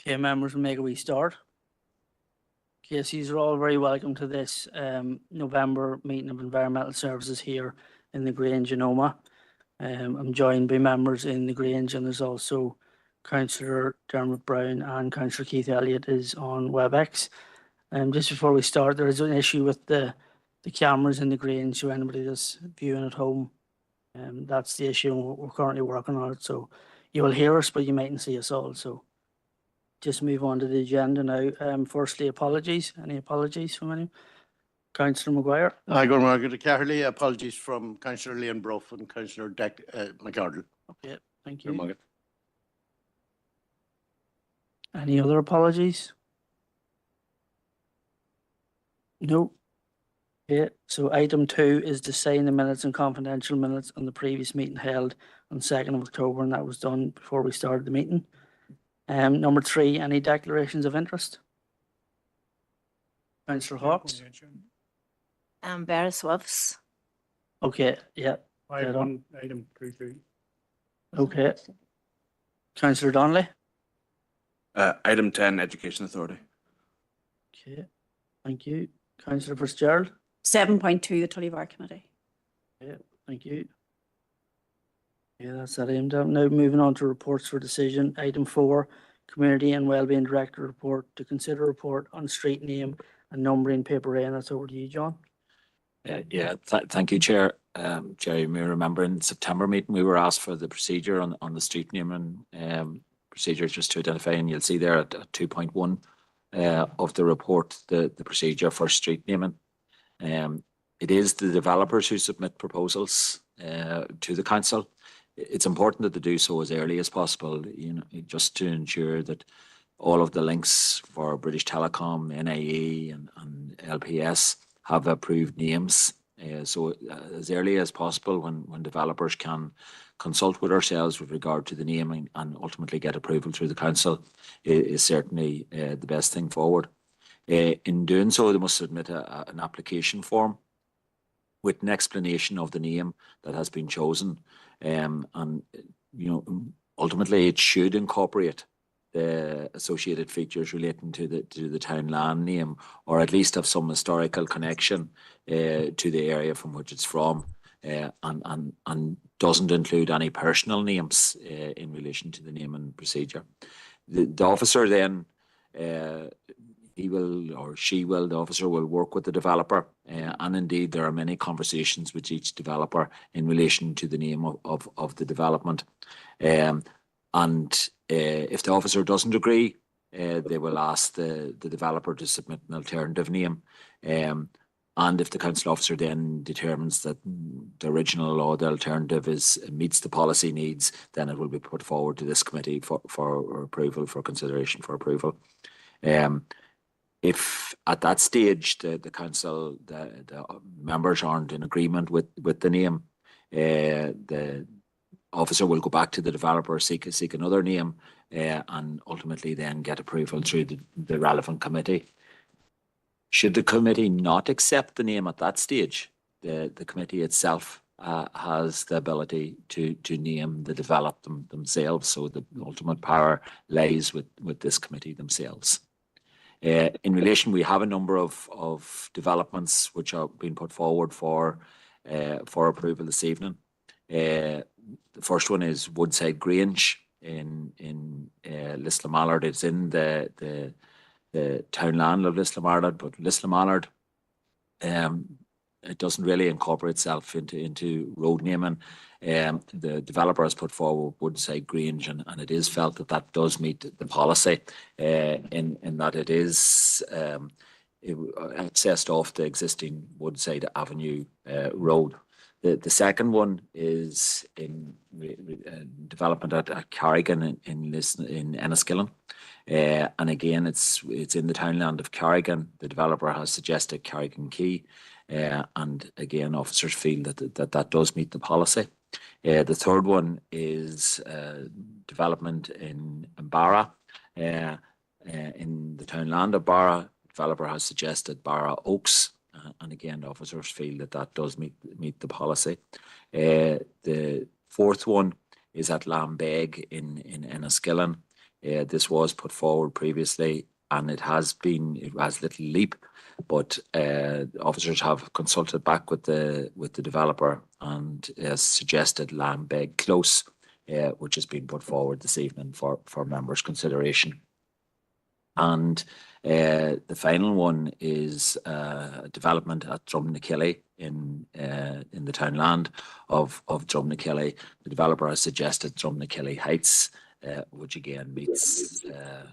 Okay, members, we'll make a wee start. Okay, so you're all very welcome to this November meeting of Environmental Services here in the Grange in Omagh. I'm joined by members in the Grange, and there's also Councillor Dermot Brown and Councillor Keith Elliott is on WebEx. Just before we start, there is an issue with the cameras in the Grange, so anybody that's viewing at home, that's the issue, and we're currently working on it. So you will hear us, but you mightn't see us all. So just move on to the agenda now. Firstly, apologies. Any apologies from anyone? Councillor Maguire. Hi, good morning to Caherly. Apologies from Councillor Leon Bruff and Councillor McArdle. Okay, thank Good you. morning. Any other apologies? No. Okay, so item 2 is to sign the minutes and confidential minutes on the previous meeting held on 2nd of October, and that was done before we started the meeting. Number 3, any declarations of interest? Councillor Hawkes. Bereswovs. Okay, yeah. Item 2. Okay. Councillor Donnelly. Item 10, Education Authority. Okay, thank you. Councillor Fitzgerald. 7.2, the Tullyvar Committee. Yeah, thank you. Yeah, that's that aimed at. Now moving on to reports for decision. Item 4, Community and Wellbeing Director report to consider report on street name and numbering paper A, and that's over to you, John. Thank you, Chair. Chair, you may remember in the September meeting we were asked for the procedure on the street naming procedure, just to identify, and you'll see there at 2.1 of the report the procedure for street naming. It is the developers who submit proposals to the council. It's important that they do so as early as possible, just to ensure that all of the links for British Telecom, NIE and LPS have approved names. So as early as possible when developers can consult with ourselves with regard to the naming and ultimately get approval through the council is certainly the best thing forward. In doing so, they must submit an application form with an explanation of the name that has been chosen. Ultimately it should incorporate the associated features relating to the town land name, or at least have some historical connection to the area from which it's from, and doesn't include any personal names in relation to the naming procedure. The officer then, the officer will work with the developer, and indeed there are many conversations with each developer in relation to the name of the development. If the officer doesn't agree, they will ask the developer to submit an alternative name. And if the council officer then determines that the original or the alternative meets the policy needs, then it will be put forward to this committee for approval, for consideration for approval. If at that stage the council, the members aren't in agreement with the name, the officer will go back to the developer, seek another name, and ultimately then get approval through the relevant committee. Should the committee not accept the name at that stage, the committee itself has the ability to name the development themselves. So the ultimate power lies with this committee themselves. In relation, we have a number of developments which are being put forward for approval this evening. The first one is Woodside Grange in Lislamallard. It's in the townland of Lislamallard, but Lislamallard, it doesn't really incorporate itself into road naming. The developer has put forward Woodside Grange, and it is felt that does meet the policy in that it is accessed off the existing Woodside Avenue road. The second one is in development at Carrigan in Enniskillen. And again, it's in the townland of Carrigan. The developer has suggested Carrigan Quay. And again, officers feel that does meet the policy. The third one is development in Barra, in the townland of Barra. The developer has suggested Barra Oaks. And again, the officers feel that does meet the policy. The fourth one is at Lambeg in Enniskillen. This was put forward previously, and it has little leap, but officers have consulted back with the developer and suggested Lambeg Close, which has been put forward this evening for members' consideration. And the final one is development at Drumnakilly in the townland of Drumnakilly. The developer has suggested Drumnakilly Heights, which again meets the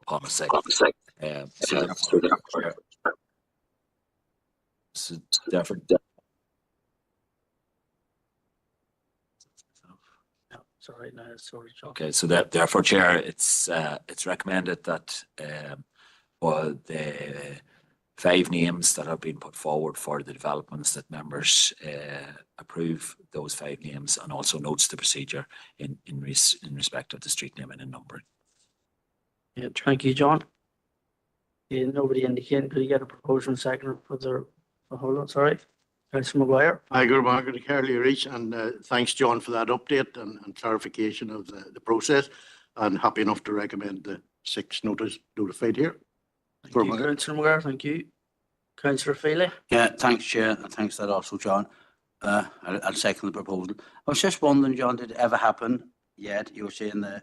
policy. So therefore, Sorry, no, sorry, John. okay, so therefore, Chair, it's recommended that for the 5 names that have been put forward for the developments, that members approve those 5 names, and also notes the procedure in respect of the street naming and numbering. Yeah, thank you, John. Yeah, nobody indicating. Could you get a proposal and second for the, hold on, sorry. Councillor Maguire. Hi, good morning, Carly Reach, and thanks, John, for that update and clarification of the process. And happy enough to recommend the 6 notified here. Thank you, Councillor Maguire. Thank you. Councillor Feely. Yeah, thanks, Chair, and thanks for that also, John. I'll second the proposal. I was just wondering, John, did it ever happen yet? You were saying the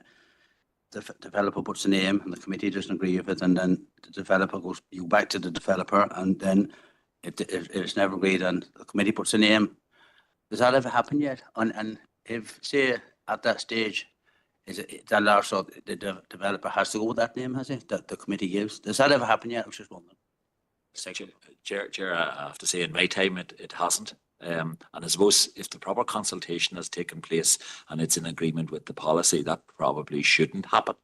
developer puts a name and the committee doesn't agree with it, and then the developer goes, you go back to the developer, and then if it's never agreed and the committee puts a name. Does that ever happen yet? And if, say, at that stage, is it that also the developer has to go with that name, has it, that the committee gives? Does that ever happen yet? I was just wondering. Chair, I have to say, in my time, it hasn't. And I suppose if the proper consultation has taken place and it's in agreement with the policy, that probably shouldn't happen.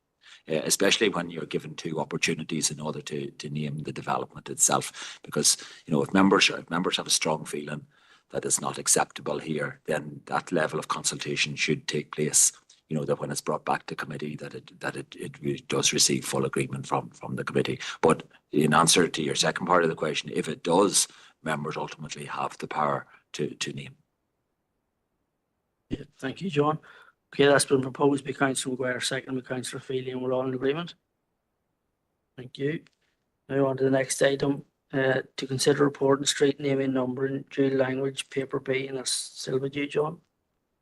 Especially when you're given 2 opportunities in order to name the development itself. Because, you know, if members have a strong feeling that it's not acceptable here, then that level of consultation should take place. You know, that when it's brought back to committee, that it does receive full agreement from the committee. But in answer to your second part of the question, if it does, members ultimately have the power to name. Yeah, thank you, John. Okay, that's been proposed by Councillor Maguire, second by Councillor Feely, and we're all in agreement. Thank you. Now on to the next item, to consider report and street naming, numbering, dual language, paper B, and that's still with you, John.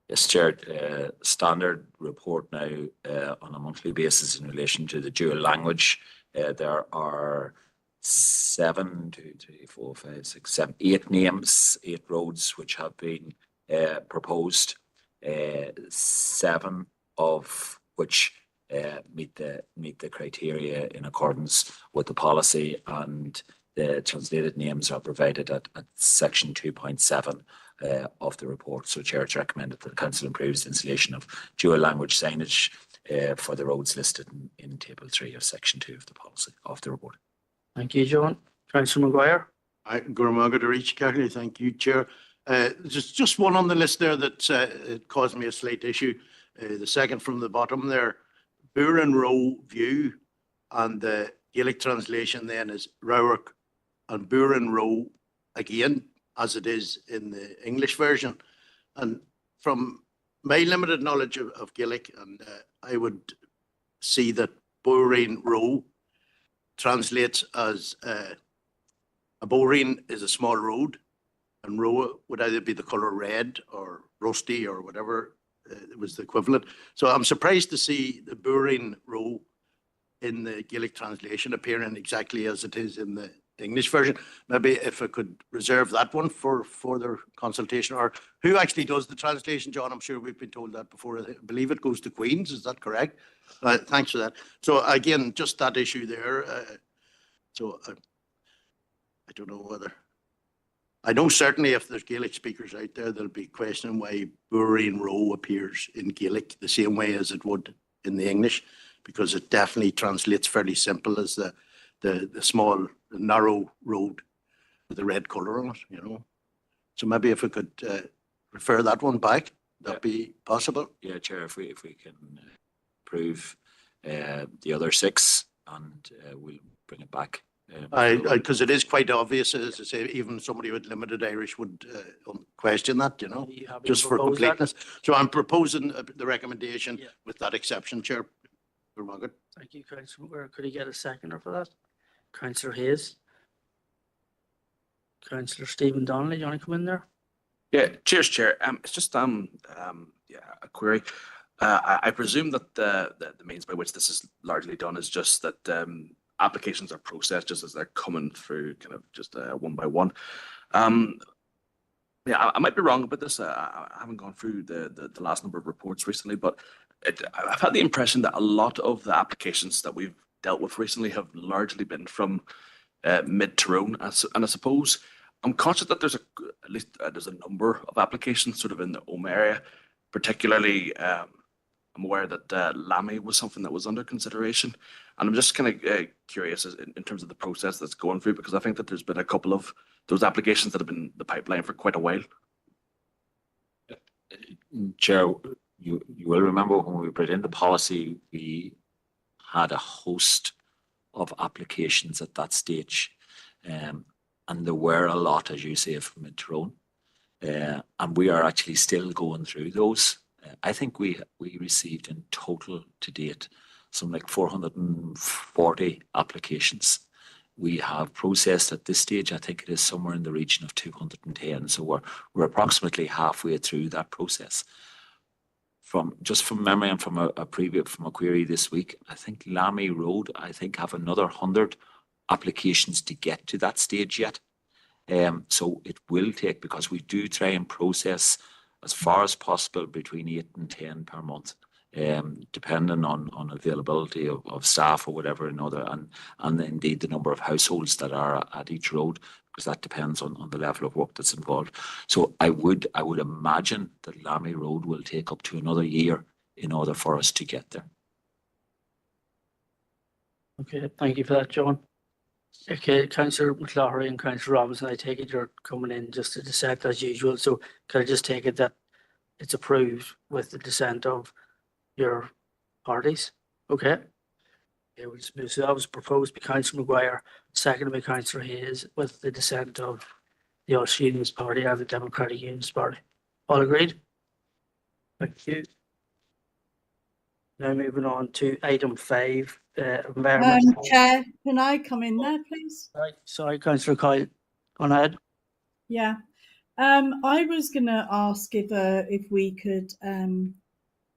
Yes, Chair. Standard report now on a monthly basis in relation to the dual language. There are 8 names, 8 roads which have been proposed. 7 of which meet the criteria in accordance with the policy, and the translated names are provided at section 2.7 of the report. So, Chair, it's recommended that the Council approves the installation of dual language signage for the roads listed in table 3 of section 2 of the policy of the report. Thank you, John. Councillor Maguire. Hi, Gurmaga to Reach, Carly. Thank you, Chair. There's just one on the list there that it caused me a slight issue. The second from the bottom there, Burin Row View, and the Gaelic translation then is Rourke and Burin Row again, as it is in the English version. And from my limited knowledge of Gaelic, and I would see that Burin Row translates as a boreen is a small road, and row would either be the colour red or rusty or whatever was the equivalent. So I'm surprised to see the Burin Row in the Gaelic translation appearing exactly as it is in the English version. Maybe if I could reserve that one for further consultation, or who actually does the translation, John? I'm sure we've been told that before. I believe it goes to Queen's. Is that correct? Thanks for that. So again, just that issue there. I don't know whether. I know certainly if there's Gaelic speakers out there, they'll be questioning why Burin Row appears in Gaelic the same way as it would in the English, because it definitely translates fairly simple as the small, narrow road with the red colour on it, you know. So maybe if we could refer that one back, that'd be possible. Yeah, Chair, if we can approve the other 6, and we'll bring it back Because it is quite obvious, as I say, even somebody with limited Irish would question that, you know, Are you happy to just for propose that? completeness. So I'm proposing the recommendation Yeah. with that exception, Chair. You're welcome. Thank you, Councillor McGuire. Could he get a seconder for that? Councillor Hayes. Councillor Stephen Donnelly, you want to come in there? Yeah, cheers, Chair. It's just yeah, a query. I presume that the means by which this is largely done is just that applications are processed just as they're coming through, kind of just one by one. Yeah, I might be wrong about this. I haven't gone through the last number of reports recently, but I've had the impression that a lot of the applications that we've dealt with recently have largely been from Mid Tyrone, and I suppose I'm conscious that there's at least there's a number of applications sort of in the Ome area, particularly. I'm aware that Lammy was something that was under consideration, and I'm just kind of curious in terms of the process that's going through, because I think that there's been a couple of those applications that have been in the pipeline for quite a while. Chair, you will remember when we put in the policy, we had a host of applications at that stage. And there were a lot, as you say, from Mid Tyrone. And we are actually still going through those. I think we received in total to date some like 440 applications. We have processed at this stage, I think it is somewhere in the region of 210. So we're approximately halfway through that process. From memory and from a query this week, I think Lammy Road, I think, have another 100 applications to get to that stage yet. So it will take, because we do try and process as far as possible between 8 and 10 per month, depending on availability of staff or whatever, and indeed the number of households that are at each road, because that depends on the level of work that's involved. So I would imagine that Lammy Road will take up to another year in order for us to get there. Okay, thank you for that, John. Okay, Councillor McLaughlin and Councillor Robinson, I take it you're coming in just to dissent as usual. So can I just take it that it's approved with the dissent of your parties? Okay. Okay, we'll just move. So that was proposed by Councillor McGuire, seconded by Councillor Hayes, with the dissent of the Ulster Unionist Party and the Democratic Unionist Party. All agreed? Thank you. Now moving on to item 5, environmental. Chair, can I come in there, please? Sorry, Councillor Kyle, go on ahead. Yeah. I was going to ask if we could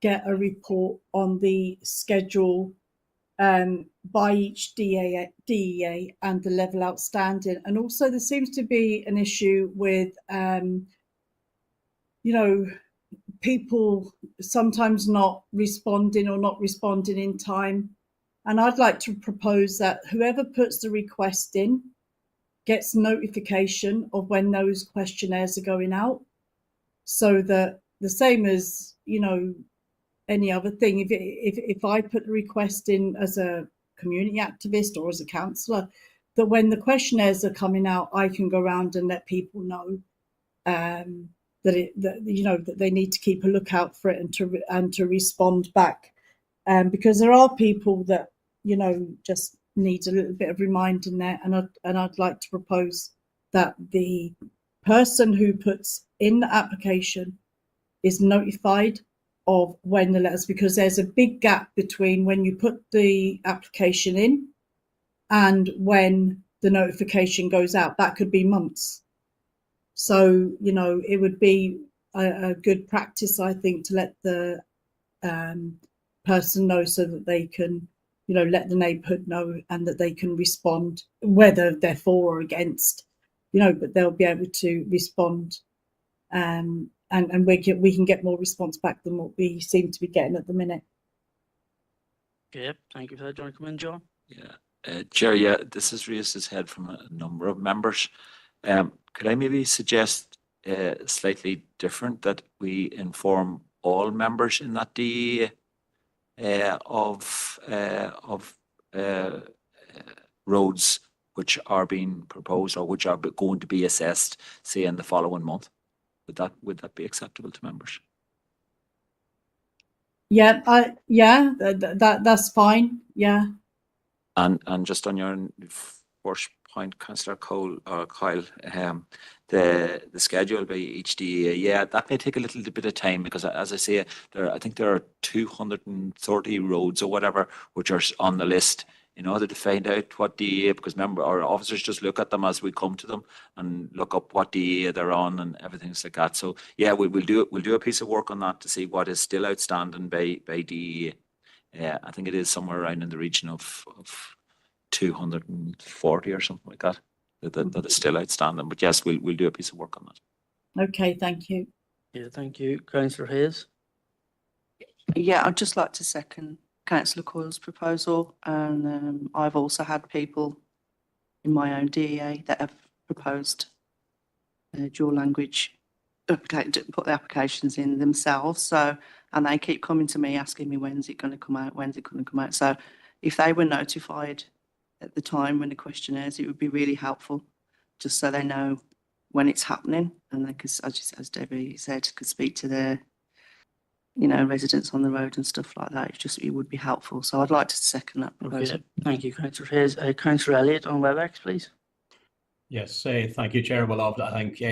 get a report on the schedule by each DEA and the level outstanding. And also there seems to be an issue with, people sometimes not responding in time. And I'd like to propose that whoever puts the request in gets notification of when those questionnaires are going out, so that the same as, any other thing, if I put the request in as a community activist or as a councillor, that when the questionnaires are coming out, I can go around and let people know that they need to keep a lookout for it and to respond back, because there are people that just need a little bit of reminding there, and I'd like to propose that the person who puts in the application is notified of when the letters, because there's a big gap between when you put the application in and when the notification goes out. That could be months. So, it would be a good practice, I think, to let the person know, so that they can, let the neighbourhood know, and that they can respond, whether they're for or against, but they'll be able to respond. And we can get more response back than what we seem to be getting at the minute. Okay, thank you for that. Do you want to come in, John? Yeah, Chair, this has raised its head from a number of members. Could I maybe suggest slightly different, that we inform all members in that DEA of roads which are being proposed or which are going to be assessed, say, in the following month? Would that be acceptable to members? Yeah, that's fine. Yeah. And just on your first point, Councillor Cole or Kyle, the schedule by each DEA, yeah, that may take a little bit of time because, as I say, I think there are 230 roads or whatever which are on the list. In order to find out what DEA, because remember, our officers just look at them as we come to them and look up what DEA they're on and everything like that. So yeah, we'll do a piece of work on that to see what is still outstanding by DEA. Yeah, I think it is somewhere around in the region of 240 or something like that that is still outstanding. But yes, we'll do a piece of work on that. Okay, thank you. Yeah, thank you. Councillor Hayes. Yeah, I'd just like to second Councillor Coyle's proposal, and I've also had people in my own DEA that have proposed dual language, put the applications in themselves. So, and they keep coming to me asking me when's it going to come out, when's it going to come out. So, if they were notified at the time when the questionnaires, it would be really helpful, just so they know when it's happening, and they could, as Debbie said, could speak to their residents on the road and stuff like that. It would be helpful. So I'd like to second that proposal. Okay, thank you, Councillor Hayes. Councillor Elliott on WebEx, please. Yes, thank you, Chair. Well, I think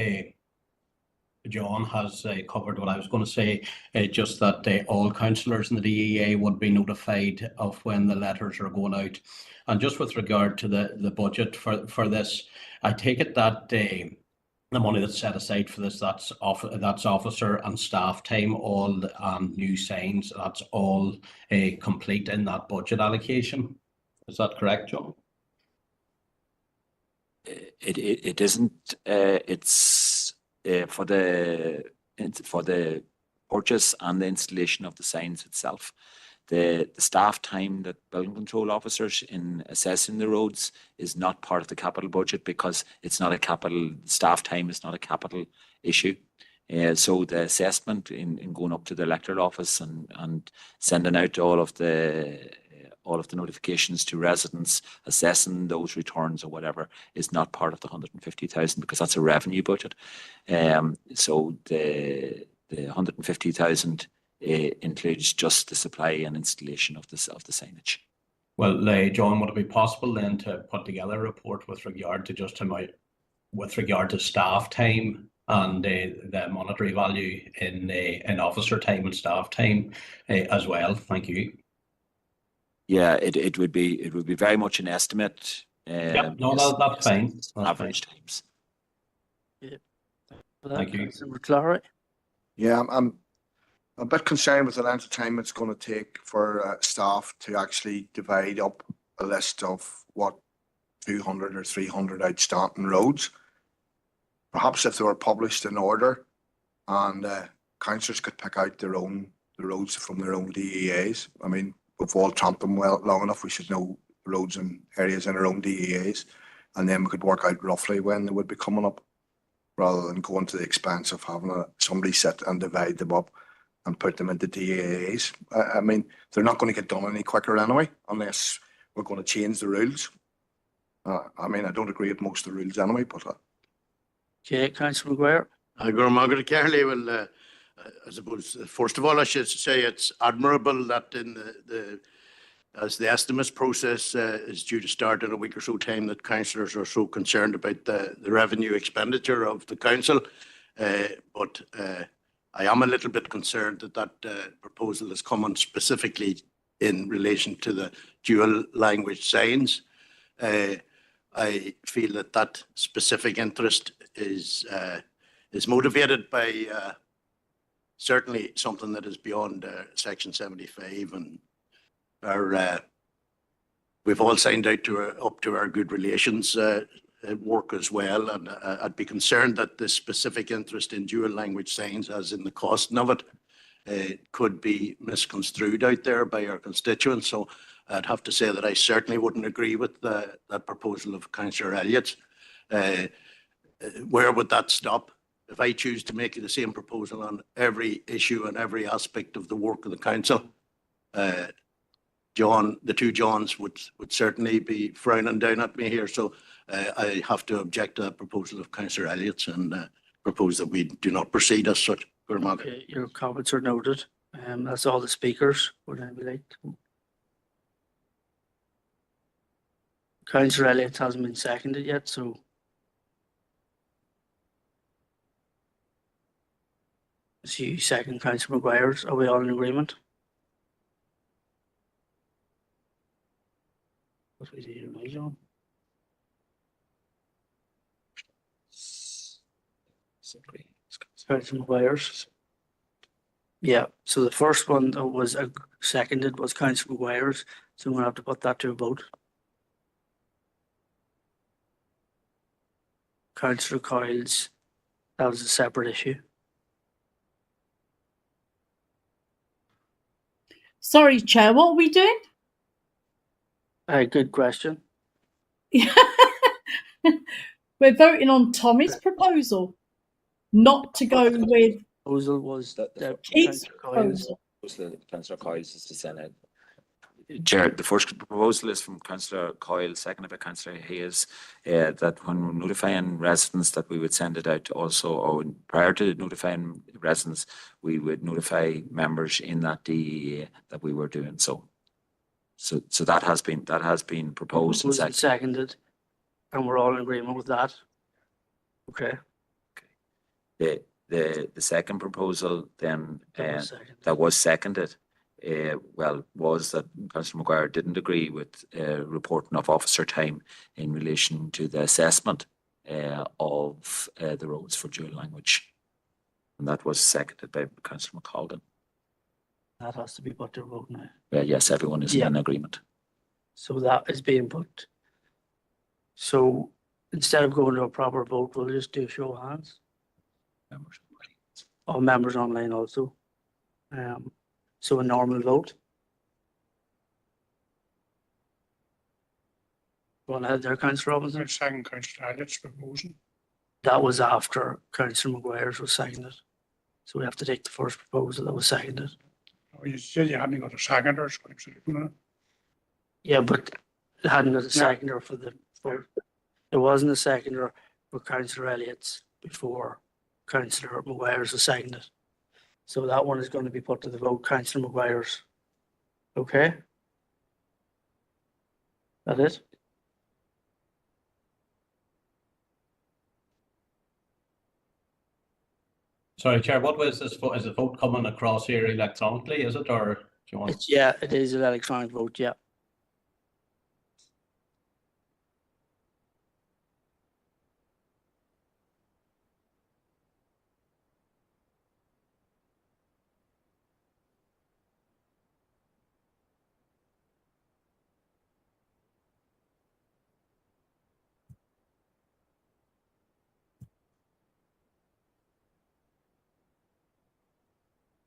John has covered what I was going to say, just that all councillors in the DEA would be notified of when the letters are going out. And just with regard to the budget for this, I take it that the money that's set aside for this, that's officer and staff time, all new signs, that's all complete in that budget allocation. Is that correct, John? It isn't. It's for the purchase and the installation of the signs itself. The staff time that building control officers in assessing the roads is not part of the capital budget because it's not a capital, staff time is not a capital issue. So the assessment in going up to the electoral office and sending out all of the notifications to residents, assessing those returns or whatever is not part of the 150,000 because that's a revenue budget. So the 150,000 includes just the supply and installation of the signage. Well, John, would it be possible then to put together a report with regard to staff time and the monetary value in officer time and staff time as well? Thank you. Yeah, it would be very much an estimate. Yep, no, that's fine. That's average times. Yeah. Thank you. Councillor McClory. Yeah, I'm a bit concerned with the length of time it's going to take for staff to actually divide up a list of what 200 or 300 outstanding roads. Perhaps if they were published in order and councillors could pick out the roads from their own DEAs. I mean, we've all tramped them long enough. We should know roads and areas in our own DEAs, and then we could work out roughly when they would be coming up, rather than going to the expense of having somebody sit and divide them up and put them into DEAs. I mean, they're not going to get done any quicker anyway, unless we're going to change the rules. I mean, I don't agree with most of the rules anyway, but... Okay, Councillor McGuire. Margaret Carley will, I suppose, first of all, I should say it's admirable that as the estimates process is due to start in a week or so time, that councillors are so concerned about the revenue expenditure of the council. But I am a little bit concerned that proposal is coming specifically in relation to the dual language signs. I feel that specific interest is motivated by certainly something that is beyond Section 75, and we've all signed up to our good relations work as well, and I'd be concerned that the specific interest in dual language signs, as in the cost of it, could be misconstrued out there by our constituents. So I'd have to say that I certainly wouldn't agree with that proposal of Councillor Elliott's. Where would that stop? If I choose to make the same proposal on every issue and every aspect of the work of the council, the two Johns would certainly be frowning down at me here. So I have to object to that proposal of Councillor Elliott's and propose that we do not proceed as such. Okay, your comments are noted. That's all the speakers. Would anybody like to? Councillor Elliott hasn't been seconded yet, so. So you second Councillor Maguire's, are we all in agreement? What we do, right, John? Councillor Maguire's. Yeah, so the first one that was seconded was Councillor Maguire's, so I'm gonna have to put that to a vote. Councillor Coyle's, that was a separate issue. Sorry, Chair, what are we doing? Good question. We're voting on Tommy's proposal, not to go with Proposal was That- that Keith's Councillor Coyle's. proposal. Councillor Coyle's is to send it. Chair, the first proposal is from Councillor Coyle, seconded by Councillor Hayes, that when notifying residents that we would send it out also, or prior to notifying residents, we would notify members in that DEA that we were doing so. So that has been proposed and Was seconded, and we're all in agreement with that. Okay. The second proposal then, That was seconded. that was seconded, was that Councillor Maguire didn't agree with reporting of officer time in relation to the assessment of the roads for dual language. And that was seconded by Councillor McColgan. That has to be put to a vote now. Yes, everyone is Yeah. in agreement. So that is being put. So instead of going to a proper vote, we'll just do a show of hands. All members online also. So a normal vote. Go on ahead there, Councillor Robinson. Second Councillor Elliott's proposal. That was after Councillor Maguire's was seconded. So we have to take the first proposal that was seconded. Oh, you said you hadn't got a seconder, so absolutely. Yeah, but it hadn't got a Yeah. seconder for there wasn't a seconder for Councillor Elliott's before Councillor Maguire's was seconded. So that one is going to be put to the vote, Councillor Maguire's. Okay? That it? Sorry, Chair, what was this vote? Is the vote coming across here electronically, is it, or do you want? It's, yeah, it is an electronic vote, yeah.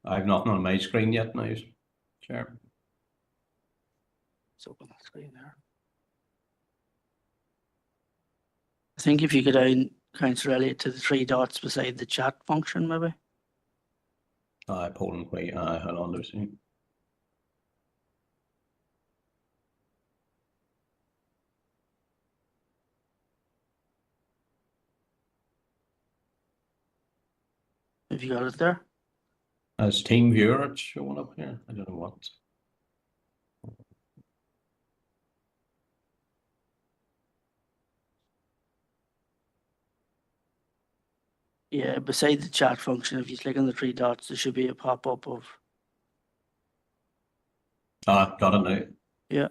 I have nothing on my screen yet now, Chair. Let's open that screen there. I think if you go down, Councillor Elliott, to the three dots beside the chat function, maybe. Poland, wait, hold on, there's. Have you got it there? As team viewer, it's showing up here. I don't know what. Yeah, beside the chat function, if you click on the three dots, there should be a pop-up of, Got it now. yeah.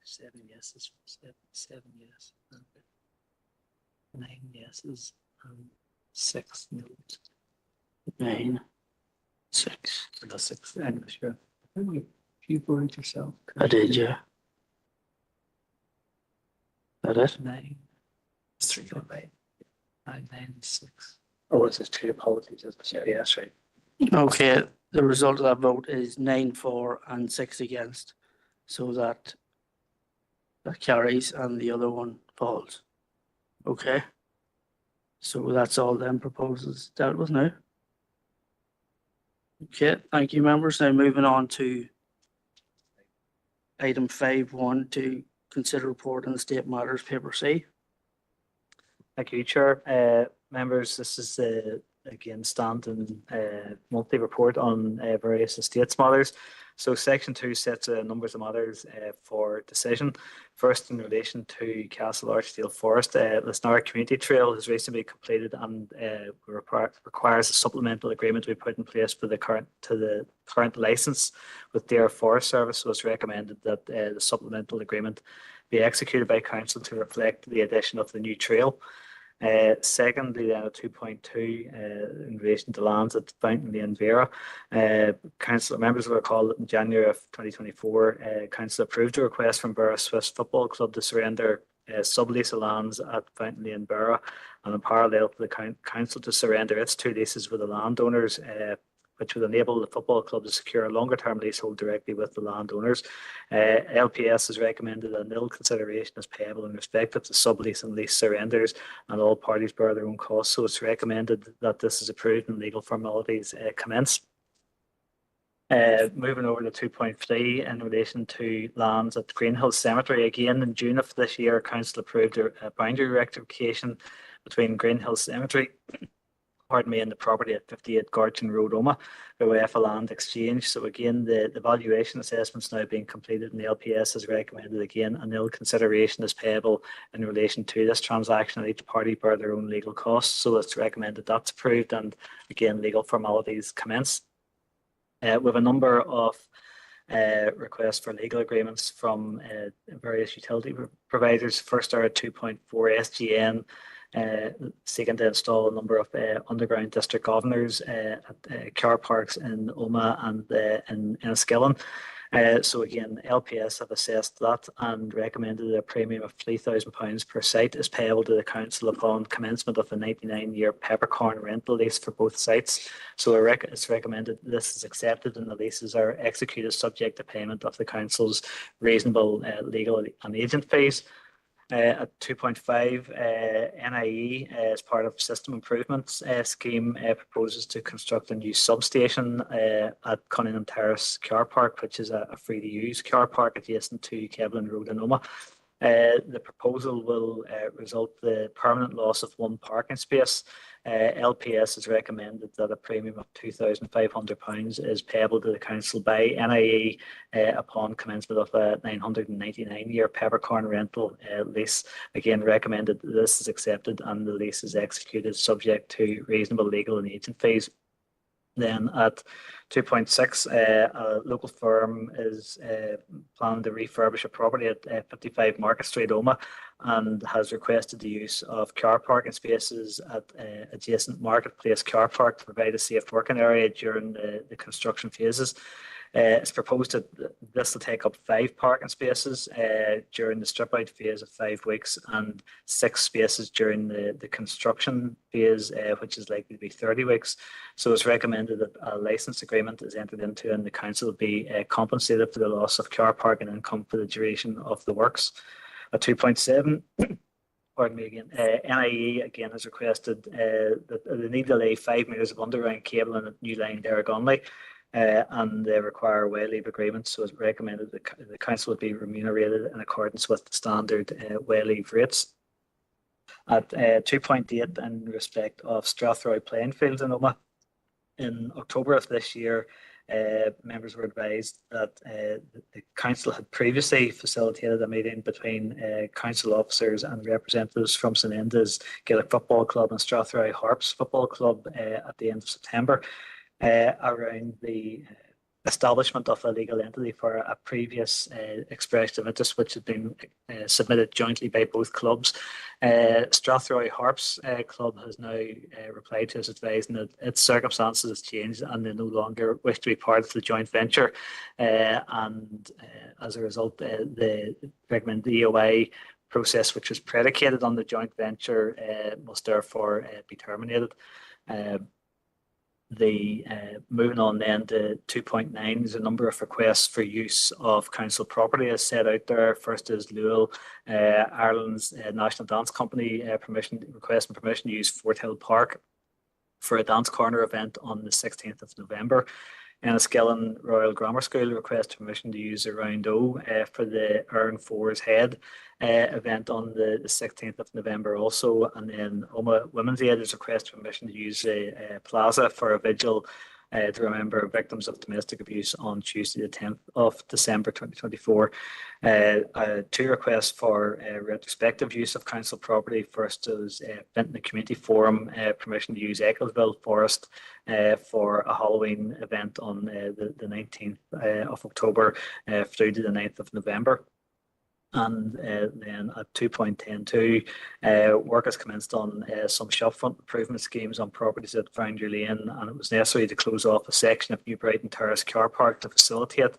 Seven yeses, seven yes. 9 yeses, 6 noes. 9, 6. The 6, I'm not sure. You voted yourself. I did, yeah. That it? 9. 3 or 9. 9, 6. Oh, it's just 2 apologies. Yes, right. Okay, the result of that vote is 9 for and 6 against. So that carries and the other one falls. Okay. So that's all them proposals dealt with now. Okay, thank you, members. Now moving on to item 5.1 to consider report on the state matters, paper C. Thank you, Chair. Members, this is again standing monthly report on various estates matters. So section 2 sets numbers of matters for decision. First, in relation to Castle Archdale Forest, Lisnara Community Trail has recently completed and requires a supplemental agreement to be put in place for the current license with Dare Forest Service. So it's recommended that the supplemental agreement be executed by council to reflect the addition of the new trail. Secondly, then at 2.2, in relation to lands at Fountain Lane Vera, council members will recall that in January of 2024, council approved a request from Borough Swiss Football Club to surrender sublease of lands at Fountain Lane Borough, and in parallel to the council to surrender its 2 leases with the landowners, which would enable the football club to secure a longer term leasehold directly with the landowners. LPS has recommended a nil consideration as payable in respect of the sublease and lease surrenders, and all parties bear their own costs. So it's recommended that this is approved and legal formalities commence. Moving over to 2.3 in relation to lands at Greenhill Cemetery. Again, in June of this year, council approved a boundary rectification between Greenhill Cemetery and the property at 58 Gorchin Road, Omagh, by way of a land exchange. So again, the valuation assessment's now being completed, and the LPS has recommended again a nil consideration is payable in relation to this transaction, and each party bear their own legal costs. So it's recommended that's approved, and again, legal formalities commence. We have a number of requests for legal agreements from various utility providers. First are at 2.4 SGN, seeking to install a number of underground district governors at car parks in Omagh and in Enniskillen. So again, LPS have assessed that and recommended a premium of £3,000 per site is payable to the council upon commencement of a 99-year peppercorn rental lease for both sites. So it's recommended this is accepted and the leases are executed subject to payment of the council's reasonable legal and agent fees. At 2.5, NIE, as part of system improvements scheme, proposes to construct a new substation at Cunningham Terrace car park, which is a free to use car park adjacent to Kevlin Road in Omagh. The proposal will result in the permanent loss of 1 parking space. LPS has recommended that a premium of £2,500 is payable to the council by NIE upon commencement of a 999-year peppercorn rental lease. Again, recommended that this is accepted and the lease is executed subject to reasonable legal and agent fees. Then at 2.6, a local firm is planning to refurbish a property at 55 Market Street, Omagh, and has requested the use of car parking spaces at adjacent Marketplace car park to provide a safe working area during the construction phases. It's proposed that this will take up 5 parking spaces during the strip out phase of 5 weeks and 6 spaces during the construction phase, which is likely to be 30 weeks. So it's recommended that a license agreement is entered into and the council will be compensated for the loss of car parking income for the duration of the works. At 2.7, pardon me again, NIE again has requested that they need to lay 5 metres of underground cable in a new line there at Gunley. And they require way leave agreements, so it's recommended that the council would be remunerated in accordance with the standard way leave rates. At 2.8, in respect of Strathroy playing fields in Omagh, in October of this year, members were advised that the council had previously facilitated a meeting between council officers and representatives from St Enda's Gaelic Football Club and Strathroy Harps Football Club at the end of September. Around the establishment of a legal entity for a previous expression of interest which had been submitted jointly by both clubs. Strathroy Harps Club has now replied to us advising that its circumstances has changed and they no longer wish to be part of the joint venture, and as a result they recommend the EOI process which was predicated on the joint venture must therefore be terminated. Moving on then to 2.9, there's a number of requests for use of council property as set out there. First is Luel, Ireland's National Dance Company requesting permission to use Fort Hill Park for a dance corner event on the 16th of November. Enniskillen Royal Grammar School request permission to use a round O for the Earn Fours Head event on the 16th of November also. And then Oma Women's Aid has requested permission to use a plaza for a vigil to remember victims of domestic abuse on Tuesday the 10th of December 2024. Two requests for retrospective use of council property. First is Benton Community Forum permission to use Ecclesville Forest for a Halloween event on the 19th of October through to the 9th of November. And then at 2.102, work has commenced on some shopfront improvement schemes on properties at Foundry Lane, and it was necessary to close off a section of New Brighton Terrace car park to facilitate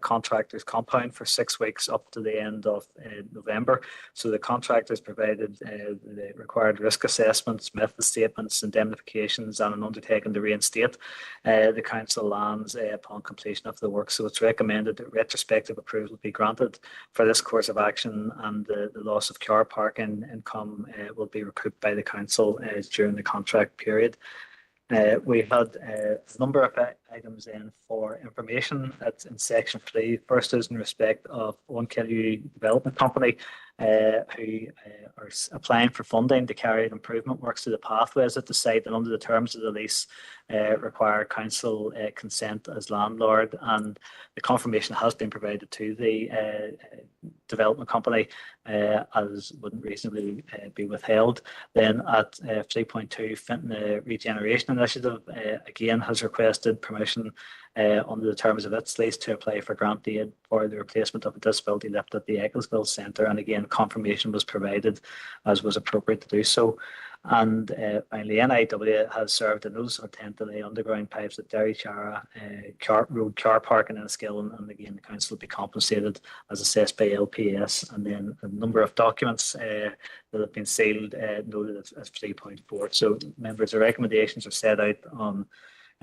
contractor's compound for 6 weeks up to the end of November. So the contractors provided the required risk assessments, method statements, indemnifications, and an undertaking to reinstate the council lands upon completion of the work. So it's recommended that retrospective approval be granted for this course of action, and the loss of car parking income will be recouped by the council during the contract period. We had a number of items in for information. That's in section 3. First is in respect of One Kelly Development Company, who are applying for funding to carry out improvement works to the pathways at the site, and under the terms of the lease require council consent as landlord, and the confirmation has been provided to the development company as wouldn't reasonably be withheld. Then at 3.2, Fenton Regeneration Initiative again has requested permission under the terms of its lease to apply for grant aid for the replacement of a disability lift at the Ecclesville Centre, and again confirmation was provided as was appropriate to do so. And finally, NIW has served a notice of intent to lay underground pipes at Derry Chara Road car park in Enniskillen, and again the council will be compensated as assessed by LPS. And then a number of documents that have been sealed noted as 3.4. So members, the recommendations are set out on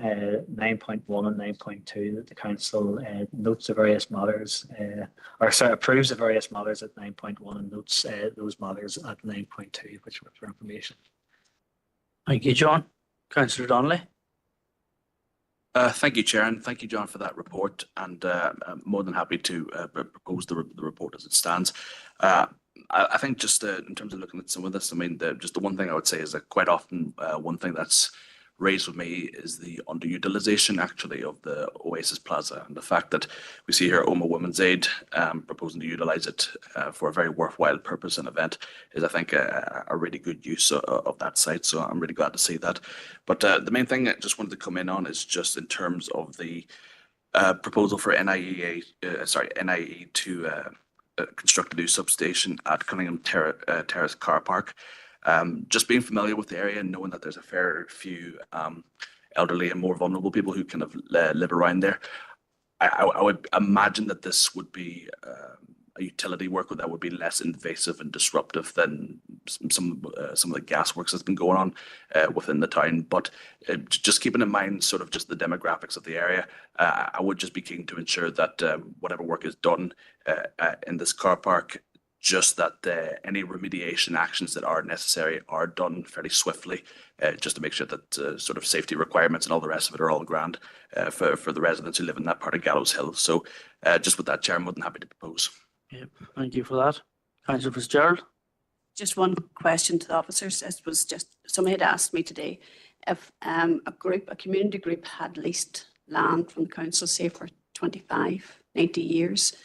9.1 and 9.2 that the council notes the various matters, approves the various matters at 9.1 and notes those matters at 9.2, which were for information. Thank you, John. Councillor Donnelly. Thank you, Chair, and thank you, John, for that report. And I'm more than happy to propose the report as it stands. I think just in terms of looking at some of this, I mean, just the one thing I would say is that quite often one thing that's raised with me is the underutilization actually of the Oasis Plaza, and the fact that we see here Oma Women's Aid proposing to utilize it for a very worthwhile purpose and event is, I think, a really good use of that site. So I'm really glad to see that. But the main thing I just wanted to come in on is just in terms of the proposal for NIE to construct a new substation at Cunningham Terrace Car Park. Just being familiar with the area and knowing that there's a fair few elderly and more vulnerable people who kind of live around there, I would imagine that this would be a utility work that would be less invasive and disruptive than some of the gas works that's been going on within the town. But just keeping in mind sort of just the demographics of the area, I would just be keen to ensure that whatever work is done in this car park, just that any remediation actions that are necessary are done fairly swiftly, just to make sure that sort of safety requirements and all the rest of it are all grand for the residents who live in that part of Gallows Hill. So just with that, Chair, I'm more than happy to propose. Yeah, thank you for that. Councillor Fitzgerald. Just one question to the officers. It was just, somebody had asked me today if a community group had leased land from the council, say for 25, 90 years,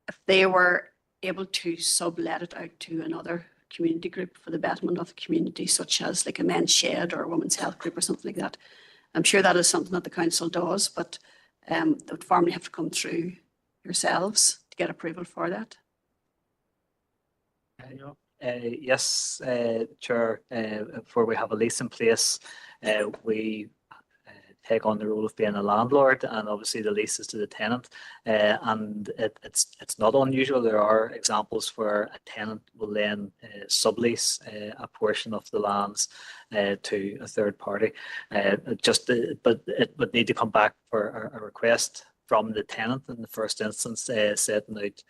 if they were able to sublet it out to another community group for the betterment of the community, such as like a men's shed or a women's health group or something like that. I'm sure that is something that the council does, but they would formally have to come through yourselves to get approval for that. Yes, Chair, before we have a lease in place, we take on the role of being a landlord, and obviously the lease is to the tenant, and it's not unusual. There are examples where a tenant will then sublease a portion of the lands to a third party. But it would need to come back for a request from the tenant in the first instance, setting out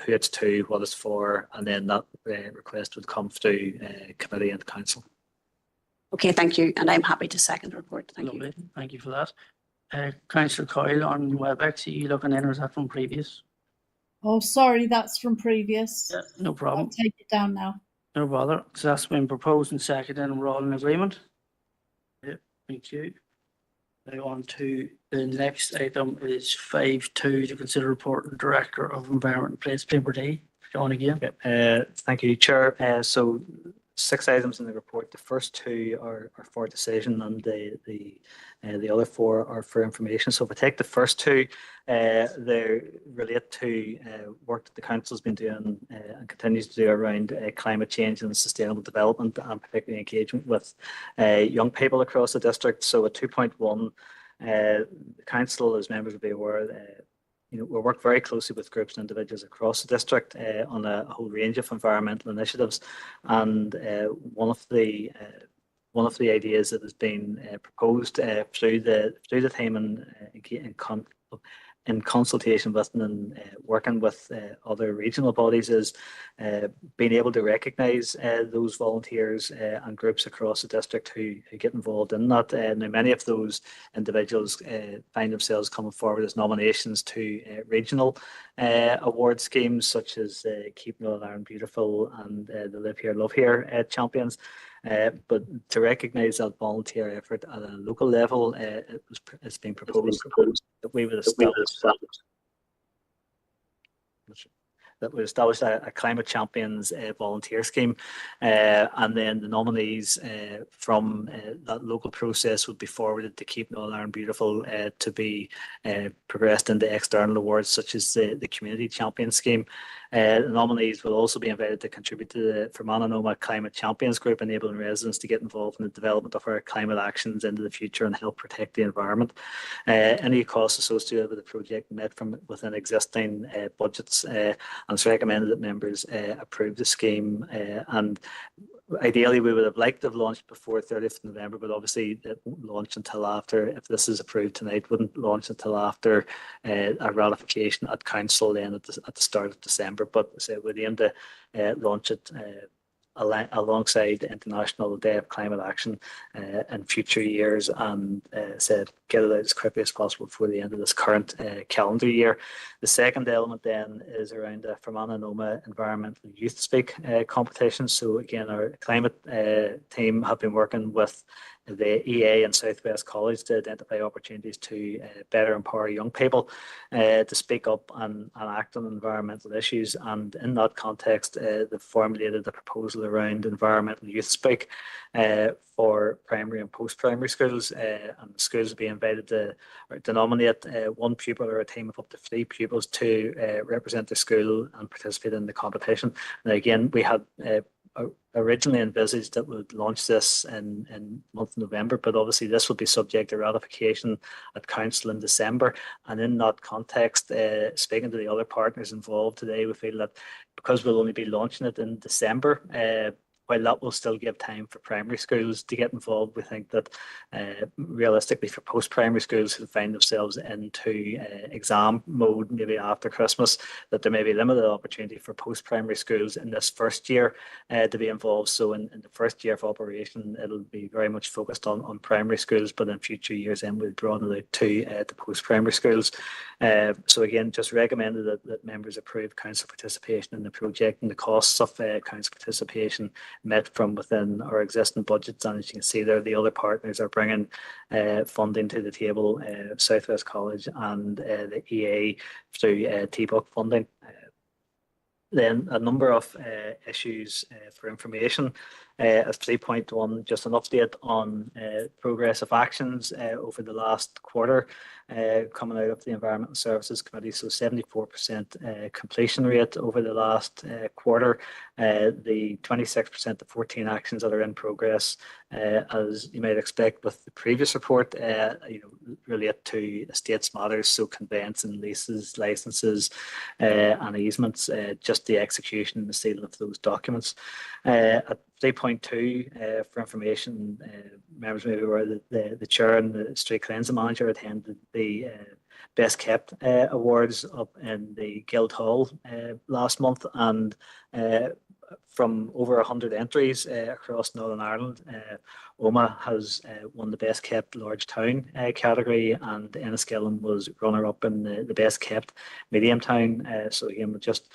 who it's to, what it's for, and then that request would come through committee and council. Okay, thank you. And I'm happy to second the report. Thank you. Lovely. Thank you for that. Councillor Coyle on WebEx, are you looking in or is that from previous? Oh, sorry, that's from previous. Yeah, no I'll problem. take it down now. No bother. So that's been proposed and seconded and we're all in agreement. Yeah, thank you. Now on to the next item is 5.2 to consider report of Director of Environment and Place Paper D. John again. Thank you, Chair. So 6 items in the report. The first 2 are for decision, and the other 4 are for information. So if I take the first 2, they relate to work that the council's been doing and continues to do around climate change and sustainable development, and particularly engagement with young people across the district. So at 2.1, the council, as members will be aware, we work very closely with groups and individuals across the district on a whole range of environmental initiatives, and one of the ideas that has been proposed through the time in consultation with and working with other regional bodies is being able to recognise those volunteers and groups across the district who get involved in that. Now, many of those individuals find themselves coming forward as nominations to regional award schemes such as Keep Northern Ireland Beautiful and the Live Here, Love Here champions. But to recognise that volunteer effort at a local level, it's been proposed that we would establish a Climate Champions volunteer scheme, and then the nominees from that local process would be forwarded to Keep Northern Ireland Beautiful to be progressed into external awards such as the Community Champion scheme. The nominees will also be invited to contribute to the Fermanagh Noma Climate Champions Group, enabling residents to get involved in the development of our climate actions into the future and help protect the environment. Any costs associated with the project met from within existing budgets, and it's recommended that members approve the scheme. And ideally, we would have liked to have launched before 30th of November, but obviously it won't launch until after, if this is approved tonight, wouldn't launch until after a ratification at council then at the start of December. But so we'd aim to launch it alongside the International Day of Climate Action in future years, and said get it out as quickly as possible before the end of this current calendar year. The second element then is around the Fermanagh Noma Environmental Youth Speak competition. So again, our climate team have been working with the EA and Southwest College to identify opportunities to better empower young people to speak up and act on environmental issues. And in that context, they've formulated a proposal around environmental youth speak for primary and post-primary schools, and the schools will be invited to nominate 1 pupil or a team of up to 3 pupils to represent their school and participate in the competition. Now again, we had originally envisaged that would launch this in month of November, but obviously this will be subject to ratification at council in December. And in that context, speaking to the other partners involved today, we feel that because we'll only be launching it in December, while that will still give time for primary schools to get involved, we think that realistically for post-primary schools who find themselves into exam mode maybe after Christmas, that there may be limited opportunity for post-primary schools in this first year to be involved. So in the first year of operation, it'll be very much focused on primary schools, but in future years then we'll broaden it out to the post-primary schools. So again, just recommended that members approve council participation in the project, and the costs of council participation met from within our existing budgets. And as you can see there, the other partners are bringing funding to the table, Southwest College and the EA through TBUC funding. Then a number of issues for information. As 3.1, just an update on progress of actions over the last quarter coming out of the Environmental Services Committee. So 74% completion rate over the last quarter. The 26% of 14 actions that are in progress, as you might expect with the previous report, relate to estates matters, so conveyance and leases, licenses and easements, just the execution and the sealing of those documents. At 3.2, for information, members may be aware that the chair and the street cleansing manager attended the Best Kept Awards up in the Guildhall last month, and from over 100 entries across Northern Ireland, Omagh has won the best kept large town category, and Enniskillen was runner up in the best kept medium town. So again, we'll just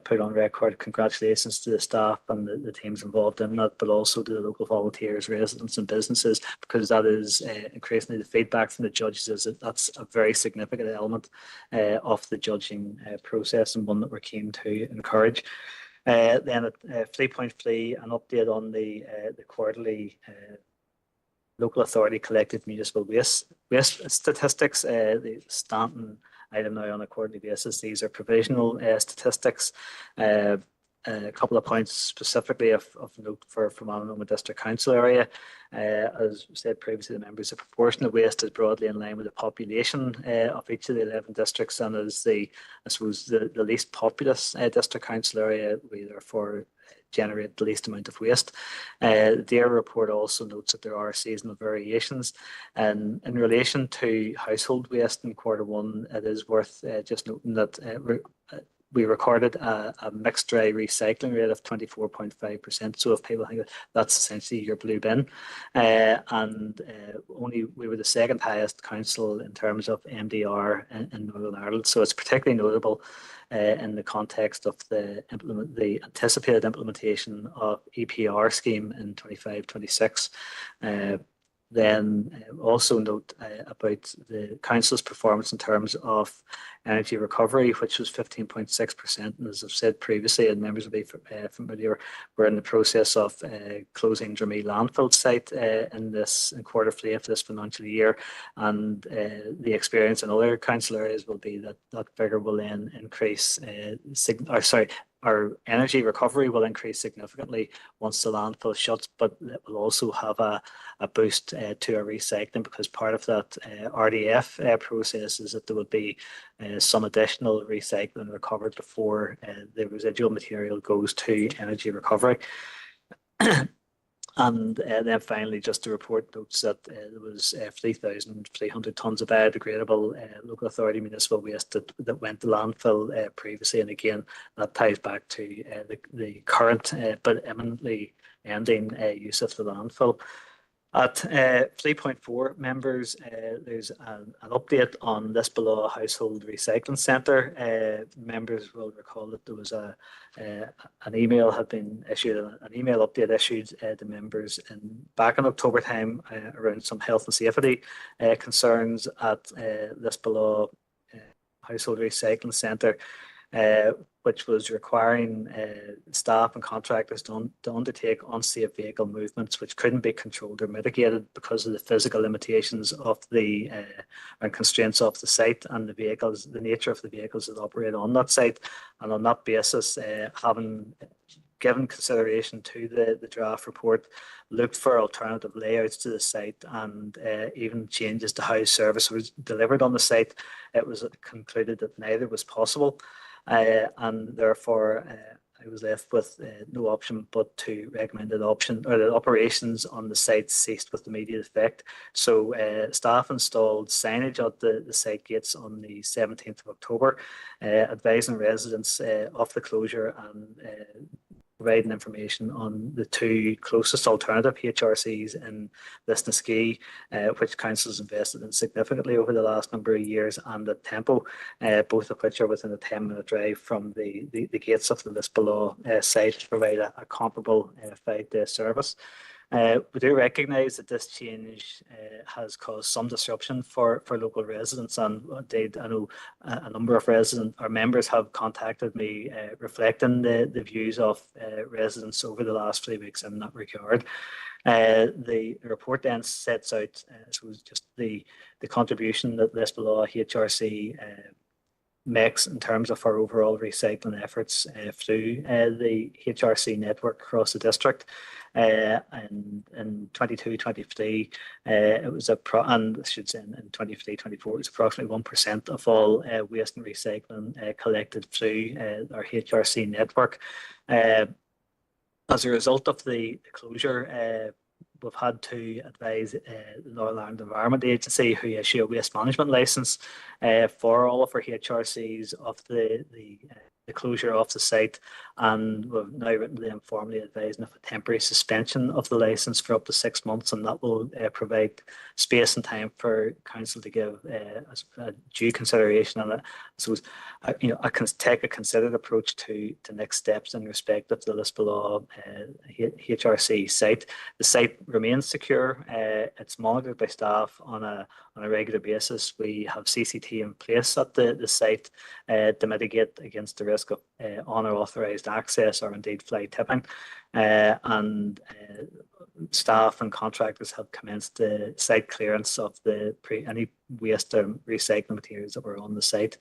put on record congratulations to the staff and the teams involved in that, but also to the local volunteers, residents and businesses, because that is increasingly the feedback from the judges is that that's a very significant element of the judging process, and one that we're keen to encourage. Then at 3.3, an update on the quarterly local authority collected municipal waste statistics. The Stanton item now on a quarterly basis. These are provisional statistics. A couple of points specifically of note for Malin District Council area. As said previously, the members, the proportion of waste is broadly in line with the population of each of the 11 districts, and as I suppose the least populous district council area, we therefore generate the least amount of waste. Their report also notes that there are seasonal variations, and in relation to household waste in Q1, it is worth just noting that we recorded a mixed dry recycling rate of 24.5%. So if people think that's essentially your blue bin, and only we were the second highest council in terms of MDR in Northern Ireland. So it's particularly notable in the context of the anticipated implementation of EPR scheme in 25-26. Then also note about the council's performance in terms of energy recovery, which was 15.6%. And as I've said previously, and members will be familiar, we're in the process of closing Dramee landfill site in Q3 of this financial year. And the experience in other council areas will be that that figure will then increase, our energy recovery will increase significantly once the landfill shuts, but it will also have a boost to our recycling, because part of that RDF process is that there will be some additional recycling recovered before the residual material goes to energy recovery. And then finally, just to report notes that there was 3,300 tonnes of biodegradable local authority municipal waste that went to landfill previously. And again, that ties back to the current but imminently ending use of the landfill. At 3.4 members, there's an update on Lisbon Household Recycling Centre. Members will recall that there was an email had been issued, an email update issued to members back in October time around some health and safety concerns at Lisbon Household Recycling Centre, which was requiring staff and contractors to undertake unsafe vehicle movements which couldn't be controlled or mitigated because of the physical limitations of and constraints of the site and the nature of the vehicles that operate on that site. And on that basis, having given consideration to the draft report, looked for alternative layouts to the site and even changes to how service was delivered on the site, it was concluded that neither was possible. And therefore, I was left with no option but to recommend that operations on the site ceased with immediate effect. So staff installed signage at the site gates on the 17th of October, advising residents of the closure and providing information on the two closest alternative HRCs in Lisnaskea, which council has invested in significantly over the last number of years, and at Tempo, both of which are within a 10-minute drive from the gates of the Lisbon site to provide a comparable 5-day service. We do recognise that this change has caused some disruption for local residents, and indeed I know a number of members have contacted me reflecting the views of residents over the last 3 weeks in that regard. The report then sets out just the contribution that Lisbon HRC makes in terms of our overall recycling efforts through the HRC network across the district. And in 22-23, it was and I should say in 23-24, it was approximately 1% of all waste and recycling collected through our HRC network. As a result of the closure, we've had to advise the Northern Ireland Environment Agency, who issue a waste management licence for all of our HRCs of the the closure of the site, and we've now written to them formally advising of a temporary suspension of the licence for up to 6 months, and that will provide space and time for council to give a due consideration on it. So, I can take a considered approach to next steps in respect of the Lisbon HRC site. The site remains secure. It's monitored by staff on a regular basis. We have CCT in place at the site to mitigate against the risk of unauthorised access or indeed fly tipping. And staff and contractors have commenced the site clearance of any waste or recycling materials that were on the site.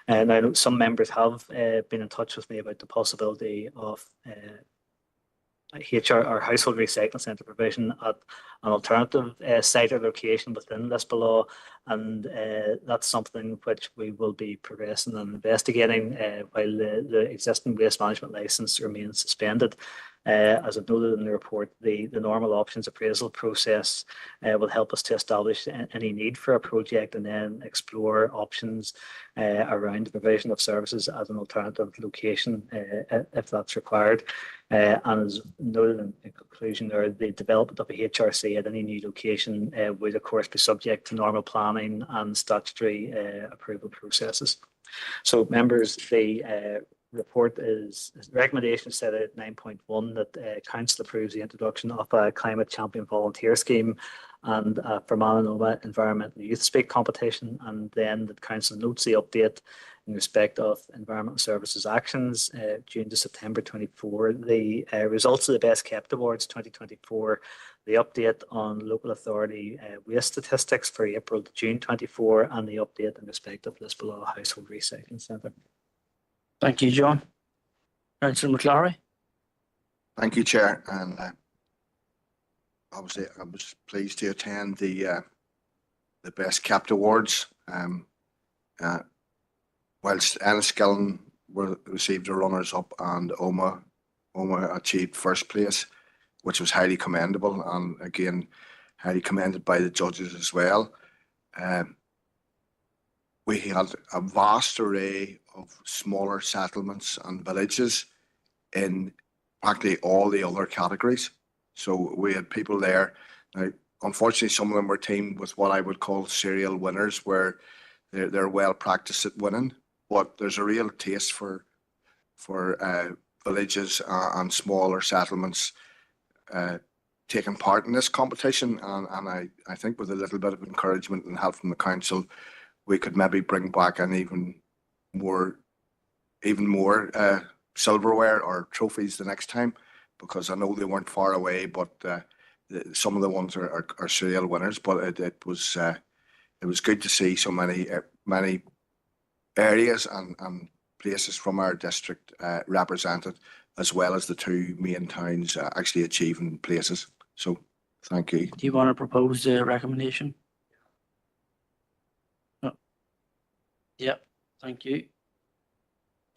And I know some members have been in touch with me about the possibility of HR or household recycling centre provision at an alternative site or location within Lisbon, and that's something which we will be progressing and investigating while the existing waste management licence remains suspended. As I've noted in the report, the normal options appraisal process will help us to establish any need for a project and then explore options around the provision of services as an alternative location if that's required. And as noted in conclusion, the development of a HRC at any new location would of course be subject to normal planning and statutory approval processes. So members, the report is recommendation set out 9.1 that council approves the introduction of a climate champion volunteer scheme and a Fermanagh Noma environmental youth speak competition, and then that council notes the update in respect of environmental services actions June to September 24, the results of the best kept awards 2024, the update on local authority waste statistics for April to June 24, and the update in respect of Lisbon Household Recycling Centre. Thank you, John. Councillor McClary. Thank you, Chair. And obviously, I was pleased to attend the Best Kept Awards. Whilst Enniskillen received the runners-up and Oma achieved first place, which was highly commendable, and again, highly commended by the judges as well. We had a vast array of smaller settlements and villages in practically all the other categories. So we had people there. Now, unfortunately, some of them were teamed with what I would call serial winners, where they're well practiced at winning. But there's a real taste for villages and smaller settlements taking part in this competition. And I think with a little bit of encouragement and help from the council, we could maybe bring back an even more silverware or trophies the next time, because I know they weren't far away, but some of the ones are serial winners. But it was good to see so many areas and places from our district represented, as well as the two main towns actually achieving places. So thank you. Do you want to propose a recommendation? No. Yep, thank you.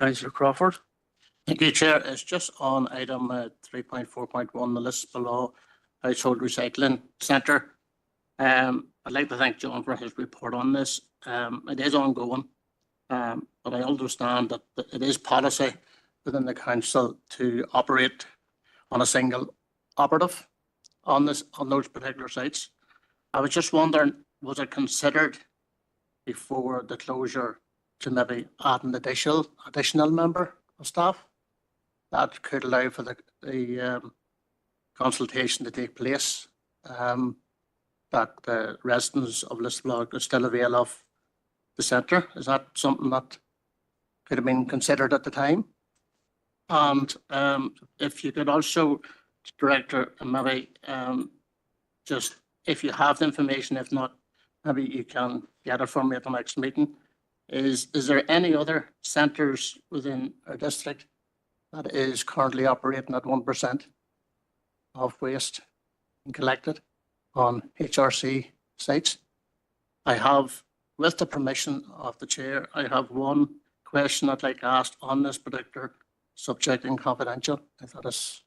Councillor Crawford. Thank you, Chair. It's just on item 3.4.1, the list below Household Recycling Centre. I'd like to thank John for his report on this. It is ongoing, but I understand that it is policy within the council to operate on a single operative on those particular sites. I was just wondering, was it considered before the closure to maybe add an additional member of staff that could allow for the consultation to take place, that the residents of Lisbon could still avail of the centre? Is that something that could have been considered at the time? And if you could also, Director, maybe just if you have the information, if not, maybe you can get it from me at the next meeting. Is there any other centres within our district that is currently operating at 1% of waste collected on HRC sites? I have, with the permission of the Chair, I have one question I'd like to ask on this particular subject in confidential, if that is,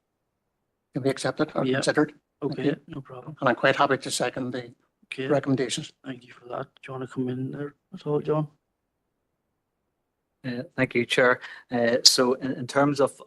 can be accepted or considered. Okay, no problem. And I'm quite happy to second the recommendations. Thank you for that. Do you want to come in there at all, John? Thank you, Chair. So in terms of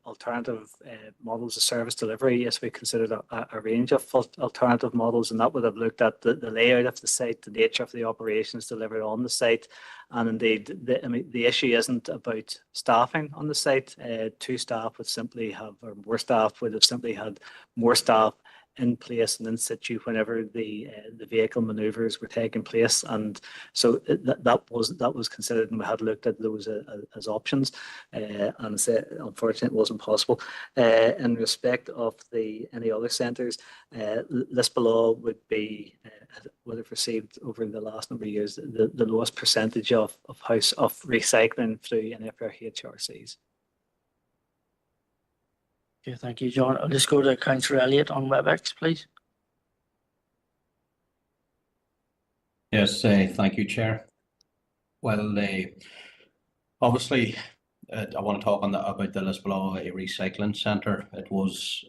alternative models of service delivery, yes, we considered a range of alternative models, and that would have looked at the layout of the site, the nature of the operations delivered on the site, and indeed, the issue isn't about staffing on the site. Two staff would simply have, or more staff would have simply had more staff in place and in situ whenever the vehicle manoeuvres were taking place, and so that was considered, and we had looked at those as options, and say, unfortunately it wasn't possible. In respect of any other centres, Lisbon would have received over the last number of years the lowest percentage of recycling through NFR HRCs. Okay, thank you, John. I'll just go to Councillor Elliott on WebEx, please. Yes, thank you, Chair. Well, obviously, I want to talk about the Lisbon Recycling Centre. It was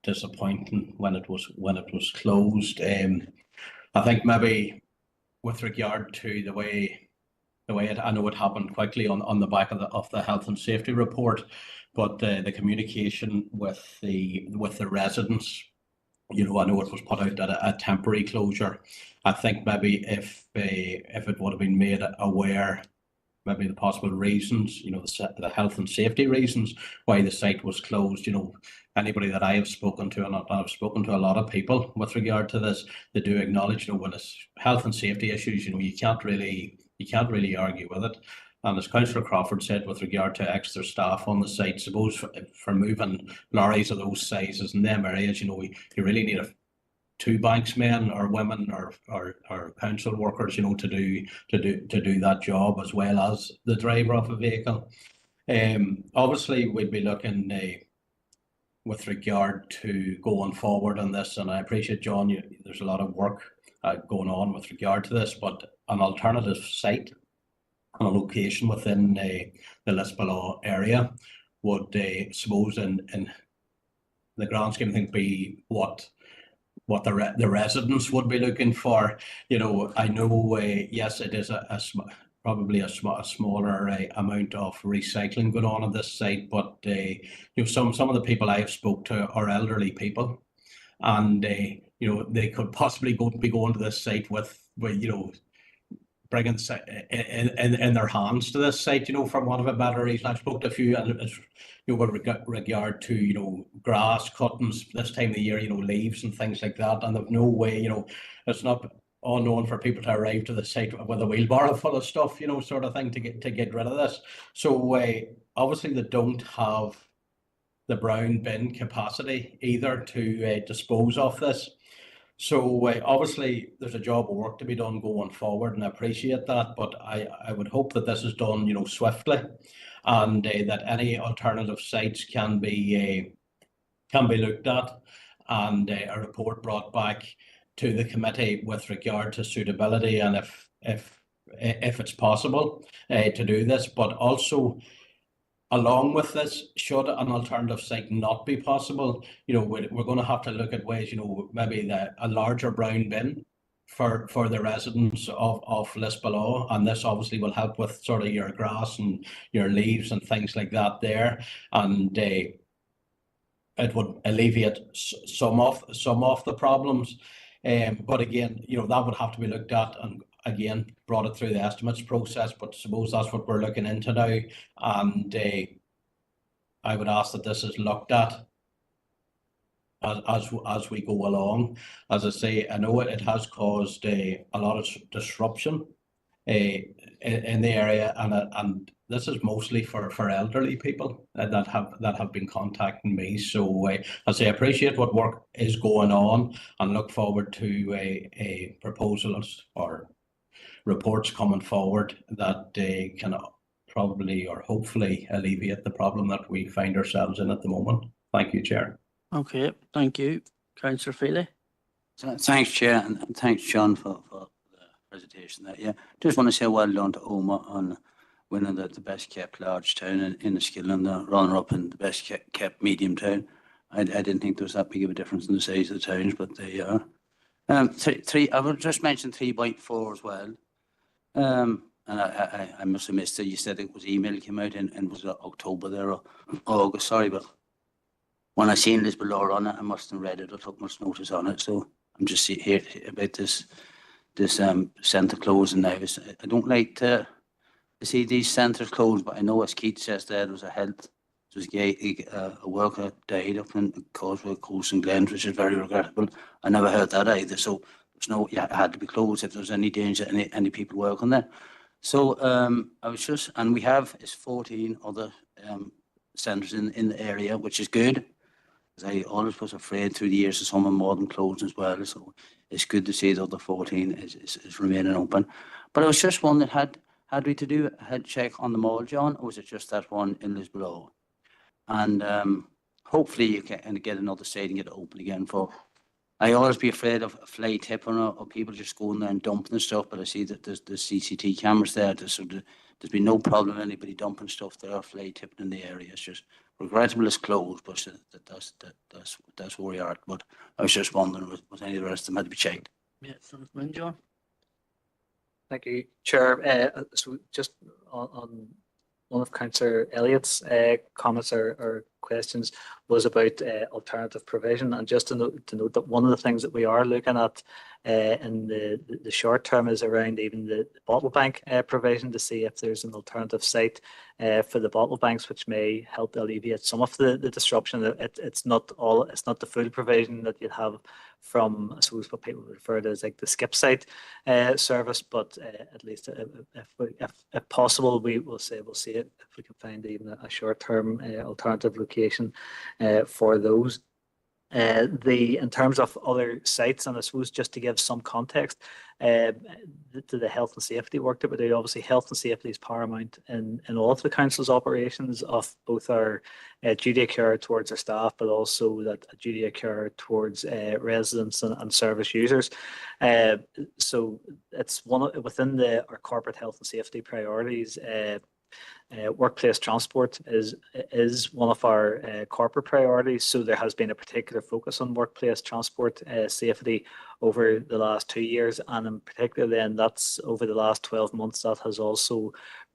disappointing when it was closed. I think maybe with regard to the way I know it happened quickly on the back of the health and safety report, but the communication with the residents, you know, I know it was put out at a temporary closure. I think maybe if it would have been made aware, maybe the possible reasons, you know, the health and safety reasons why the site was closed, you know, anybody that I have spoken to, and I've spoken to a lot of people with regard to this, they do acknowledge, you know, when it's health and safety issues, you know, you can't really argue with it. And as Councillor Crawford said, with regard to extra staff on the site, suppose for moving lorries of those sizes in them areas, you know, you really need two banksmen or women or council workers, you know, to do that job, as well as the driver of a vehicle. Obviously, we'd be looking with regard to going forward on this, and I appreciate, John, there's a lot of work going on with regard to this, but an alternative site on a location within the Lisbon area would, suppose, in the grand scheme of things, be what the residents would be looking for. You know, I know, yes, it is probably a smaller amount of recycling going on this site, but you know, some of the people I have spoke to are elderly people, and you know, they could possibly be going to this site with you know, bringing in their hands to this site, you know, for want of a better reason. I've spoke to a few, and it's, you know, with regard to, you know, grass cuttings this time of the year, you know, leaves and things like that, and they've no way, you know, it's not unknown for people to arrive to the site with a wheelbarrow full of stuff, you know, sort of thing, to get rid of this. So obviously they don't have the brown bin capacity either to dispose of this. So obviously there's a job of work to be done going forward, and I appreciate that, but I would hope that this is done, you know, swiftly, and that any alternative sites can be looked at, and a report brought back to the committee with regard to suitability, and if it's possible to do this. But also, along with this, should an alternative site not be possible, you know, we're going to have to look at ways, you know, maybe a larger brown bin for the residents of Lisbon, and this obviously will help with sort of your grass and your leaves and things like that there, and it would alleviate some of the problems. But again, you know, that would have to be looked at, and again, brought it through the estimates process, but suppose that's what we're looking into now, and I would ask that this is looked at as we go along. As I say, I know it has caused a lot of disruption in the area, and this is mostly for elderly people that have been contacting me. So as I appreciate what work is going on, and look forward to a proposals or reports coming forward that can probably or hopefully alleviate the problem that we find ourselves in at the moment. Thank you, Chair. Okay, thank you. Councillor Feely. Thanks, Chair, and thanks, John, for the presentation there. Yeah, just want to say well done to Omagh on winning the best kept large town in the skill, and the runner up in the best kept medium town. I didn't think there was that big of a difference in the size of the towns, but they are. I will just mention 3.4 as well. and I must have missed it. You said it was email came out in was it October there or August? Sorry, but when I seen this below on it, I must have read it or took much notice on it. So I'm just here about this centre closing now. I don't like to see these centres closed, but I know as Keith says there was a worker died up in Causeway Coast and Glens, which is very regrettable. I never heard that either. So there's no, yeah, it had to be closed if there was any danger, any people working there. So I was just, and we have 14 other centres in the area, which is good. Because I always was afraid through the years of some more than closing as well. So it's good to see the other 14 is remaining open. But I was just wondering, had we to do a head check on them all, John, or was it just that one in Lisbon? And hopefully you can get another site and get it open again for. I always be afraid of a fly tipping or people just going there and dumping and stuff, but I see that there's CCT cameras there, so there's been no problem anybody dumping stuff there or fly tipping in the area. It's just regrettable it's closed, but that's where we are. But I was just wondering, was any of the rest of them had to be checked? Yeah, sounds good, John. Thank you, Chair. So just on one of Councillor Elliott's comments or questions was about alternative provision, and just to note that one of the things that we are looking at in the short term is around even the bottle bank provision, to see if there's an alternative site for the bottle banks, which may help alleviate some of the disruption. It's not the full provision that you'd have from, I suppose, what people refer to as like the skip site service, but at least if possible, we'll see it if we can find even a short-term alternative location for those. In terms of other sites, and I suppose just to give some context to the health and safety work that we do, obviously health and safety is paramount in all of the council's operations of both our duty of care towards our staff, but also that duty of care towards residents and service users. So it's within our corporate health and safety priorities. Workplace transport is one of our corporate priorities, so there has been a particular focus on workplace transport safety over the last 2 years, and in particular then that's over the last 12 months that has also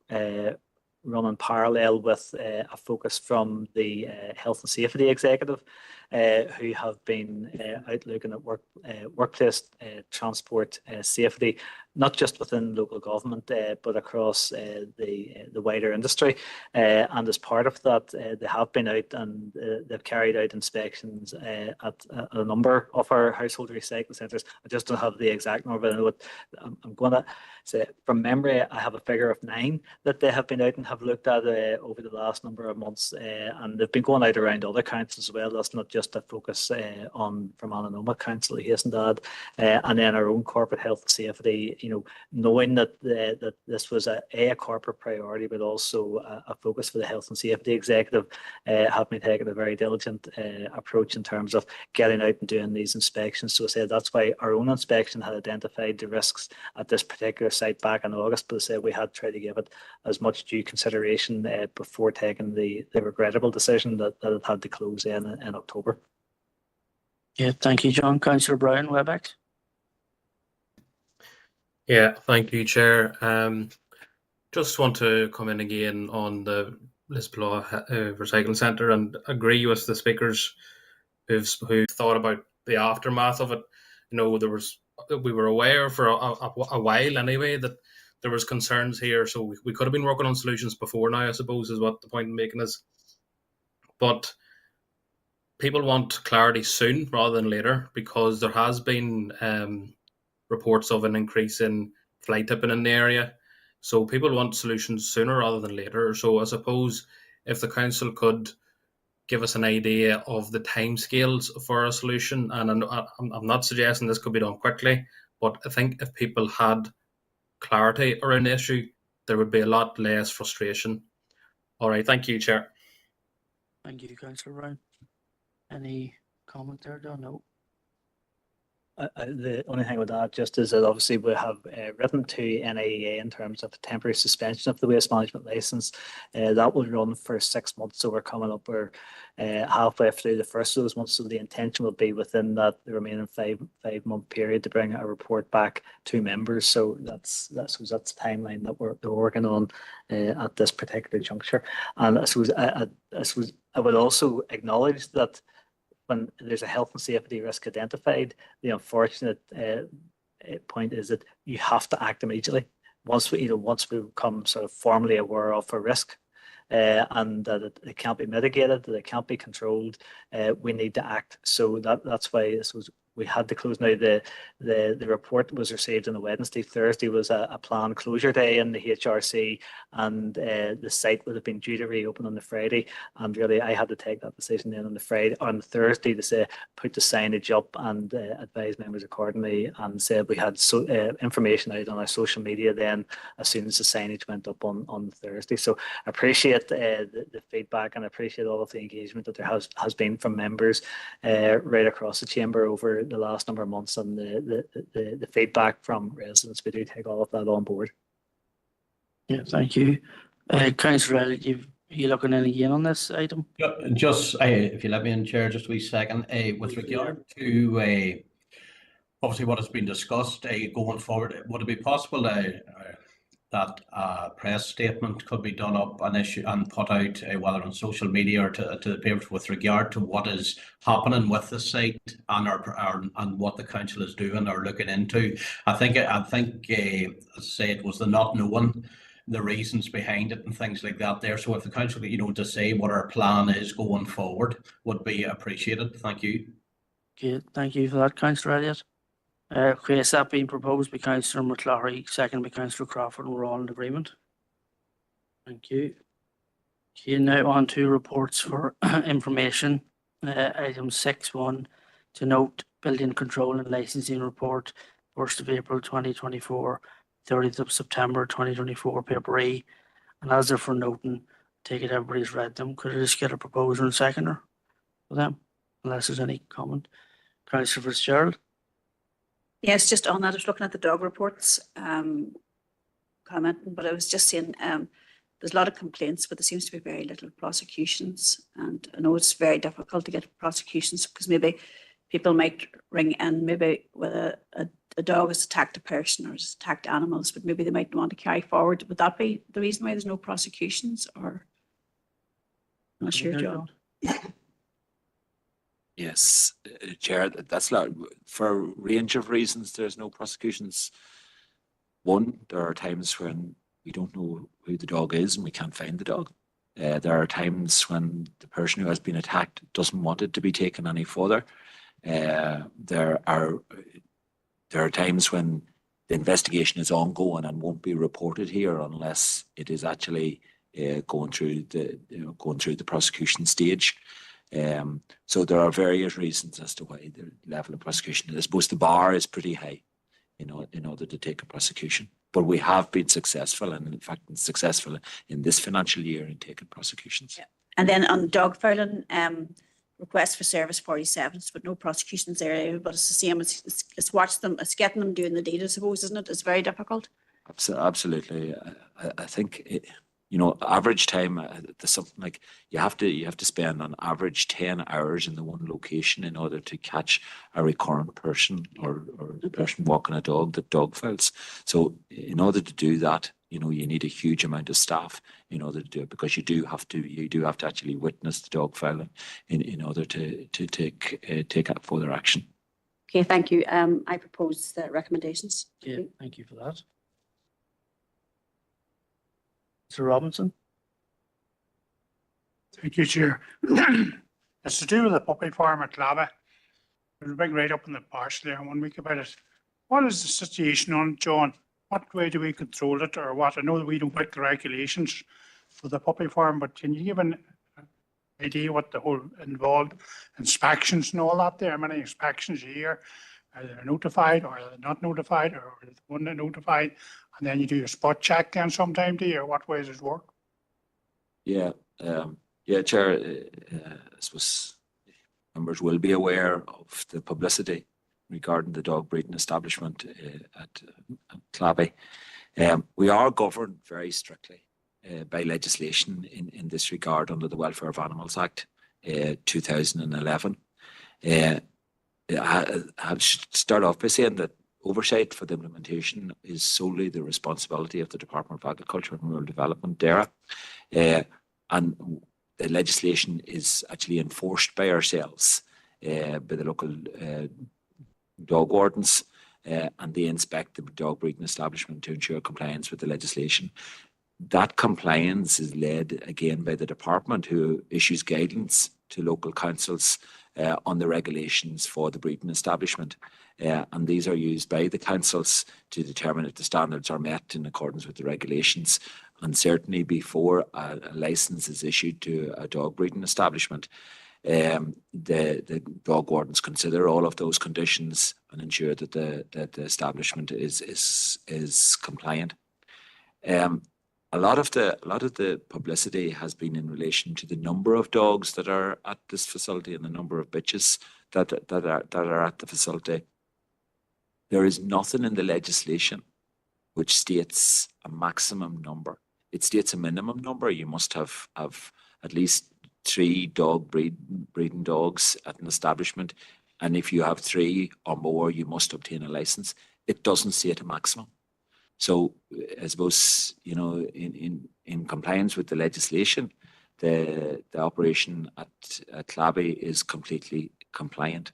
run in parallel with a focus from the health and safety executive, who have been out looking at workplace transport safety, not just within local government, but across the wider industry. And as part of that, they have been out and they've carried out inspections at a number of our household recycling centres. I just don't have the exact number, but I know I'm going to say from memory, I have a figure of 9 that they have been out and have looked at over the last number of months, and they've been going out around other councils as well. That's not just a focus from Annanoma Council, hasten to add, and then our own corporate health and safety. Knowing that this was a corporate priority, but also a focus for the health and safety executive, have been taking a very diligent approach in terms of getting out and doing these inspections. So I said that's why our own inspection had identified the risks at this particular site back in August, but I said we had tried to give it as much due consideration before taking the regrettable decision that it had to close in October. Yeah, thank you, John. Councillor Brown, Webex. Yeah, thank you, Chair. Just want to come in again on the Lisbon Recycling Centre and agree with the speakers who thought about the aftermath of it. We were aware for a while anyway that there was concerns here, so we could have been working on solutions before now, I suppose, is what the point I'm making is. But people want clarity soon rather than later, because there has been reports of an increase in fly tipping in the area. So people want solutions sooner rather than later. So I suppose if the council could give us an idea of the timescales for a solution, and I'm not suggesting this could be done quickly, but I think if people had clarity around the issue, there would be a lot less frustration. All right, thank you, Chair. Thank you, Councillor Brown. Any comment there, John? No. The only thing with that just is that obviously we have written to NIEA in terms of temporary suspension of the waste management license. That will run for 6 months, so we're coming up, we're halfway through the first of those months. So the intention will be within that the remaining five-month period to bring a report back to members. So that's the timeline that we're working on at this particular juncture. And I suppose I would also acknowledge that when there's a health and safety risk identified, the unfortunate point is that you have to act immediately once we become sort of formally aware of a risk, and that it can't be mitigated, that it can't be controlled. We need to act. So that's why this was. We had to close. Now the report was received on a Wednesday. Thursday was a planned closure day in the HRC, and the site would have been due to reopen on the Friday. And really, I had to take that decision then on the Thursday to say put the signage up and advise members accordingly, and said we had information out on our social media then as soon as the signage went up on Thursday. So I appreciate the feedback, and I appreciate all of the engagement that there has been from members right across the chamber over the last number of months, and the feedback from residents. We do take all of that on board. Yeah, thank you. Councillor Elliott, you looking in again on this item? Just, if you let me in, Chair, just a wee second. With regard to obviously what has been discussed going forward, would it be possible that a press statement could be done up and put out, whether on social media or to the papers, with regard to what is happening with the site and what the council is doing or looking into? I think as I say, it was the not knowing the reasons behind it and things like that there. So if the council, to say what our plan is going forward would be appreciated. Thank you. Okay, thank you for that, Councillor Elliott. Okay, is that being proposed by Councillor McClary, second by Councillor Crawford, and we're all in agreement? Thank you. Okay, now on to reports for information. Item 6.1, to note, building control and licensing report, 1st of April 2024, 30th of September 2024, paper E. And as they're for noting, take it everybody's read them. Could I just get a proposer and seconder for them, unless there's any comment? Councillor Fitzgerald. Yes, just on that, I was looking at the dog reports, commenting, but I was just saying there's a lot of complaints, but there seems to be very little prosecutions. And I know it's very difficult to get prosecutions because maybe people might ring in, maybe with a dog has attacked a person or has attacked animals, but maybe they might want to carry forward. Would that be the reason why there's no prosecutions? Or I'm not sure, John. Yes, Chair, that's for a range of reasons. There's no prosecutions. One, there are times when we don't know who the dog is and we can't find the dog. There are times when the person who has been attacked doesn't want it to be taken any further. There are times when the investigation is ongoing and won't be reported here unless it is actually going through the prosecution stage. So there are various reasons as to why the level of prosecution. I suppose the bar is pretty high, in order to take a prosecution. But we have been successful, and in fact, successful in this financial year in taking prosecutions. Yeah. And then on dog fouling, request for service 47, but no prosecutions there. But it's the same. It's watch them. It's getting them doing the deed, I suppose, isn't it? It's very difficult. Absolutely. I think average time, there's something like you have to spend on average 10 hours in the one location in order to catch a recurrent person or the person walking a dog that dog fouls. So in order to do that, you need a huge amount of staff in order to do it, because you do have to actually witness the dog fouling in order to take further action. Okay, thank you. I propose the recommendations. Yeah, thank you for that. Sir Robinson. Thank you, Chair. It's to do with the puppy farm at Lava. There's a big write-up in the parish there 1 week about it. What is the situation on it, John? What way do we control it, or what? I know that we don't make the regulations for the puppy farm, but can you give an idea what the whole involved inspections and all that there? How many inspections a year? Are they notified, or are they not notified, or are they one that notified? And then you do your spot check then sometime, do you, or what way does it work? Yeah, Chair, I suppose members will be aware of the publicity regarding the dog breeding establishment at Clabby. We are governed very strictly by legislation in this regard under the Welfare of Animals Act 2011. I should start off by saying that oversight for the implementation is solely the responsibility of the Department of Agriculture and Rural Development, DAERA, and the legislation is actually enforced by ourselves, by the local dog wardens, and they inspect the dog breeding establishment to ensure compliance with the legislation. That compliance is led again by the department, who issues guidance to local councils on the regulations for the breeding establishment. And these are used by the councils to determine if the standards are met in accordance with the regulations. And certainly before a license is issued to a dog breeding establishment, the dog wardens consider all of those conditions and ensure that the establishment is compliant. A lot of the publicity has been in relation to the number of dogs that are at this facility and the number of bitches that are at the facility. There is nothing in the legislation which states a maximum number. It states a minimum number. You must have at least 3 dog breeding dogs at an establishment, and if you have 3 or more, you must obtain a license. It doesn't state a maximum. So I suppose, you know, in compliance with the legislation, the operation at Clabby is completely compliant.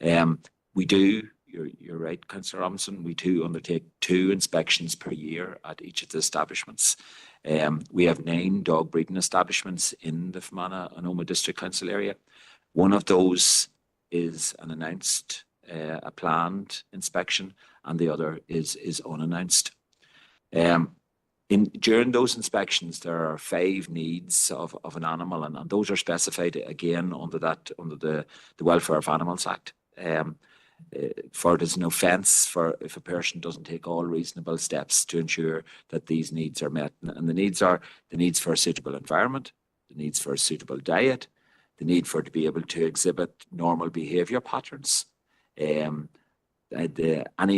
We do, you're right, Councillor Robinson, we do undertake 2 inspections per year at each of the establishments. We have 9 dog breeding establishments in the Fermanagh and Omagh District Council area. One of those is an announced, a planned inspection, and the other is unannounced. During those inspections, there are 5 needs of an animal, and those are specified again under the Welfare of Animals Act. For it is an offence for if a person doesn't take all reasonable steps to ensure that these needs are met. And the needs are the needs for a suitable environment, the needs for a suitable diet, the need for it to be able to exhibit normal behaviour patterns, any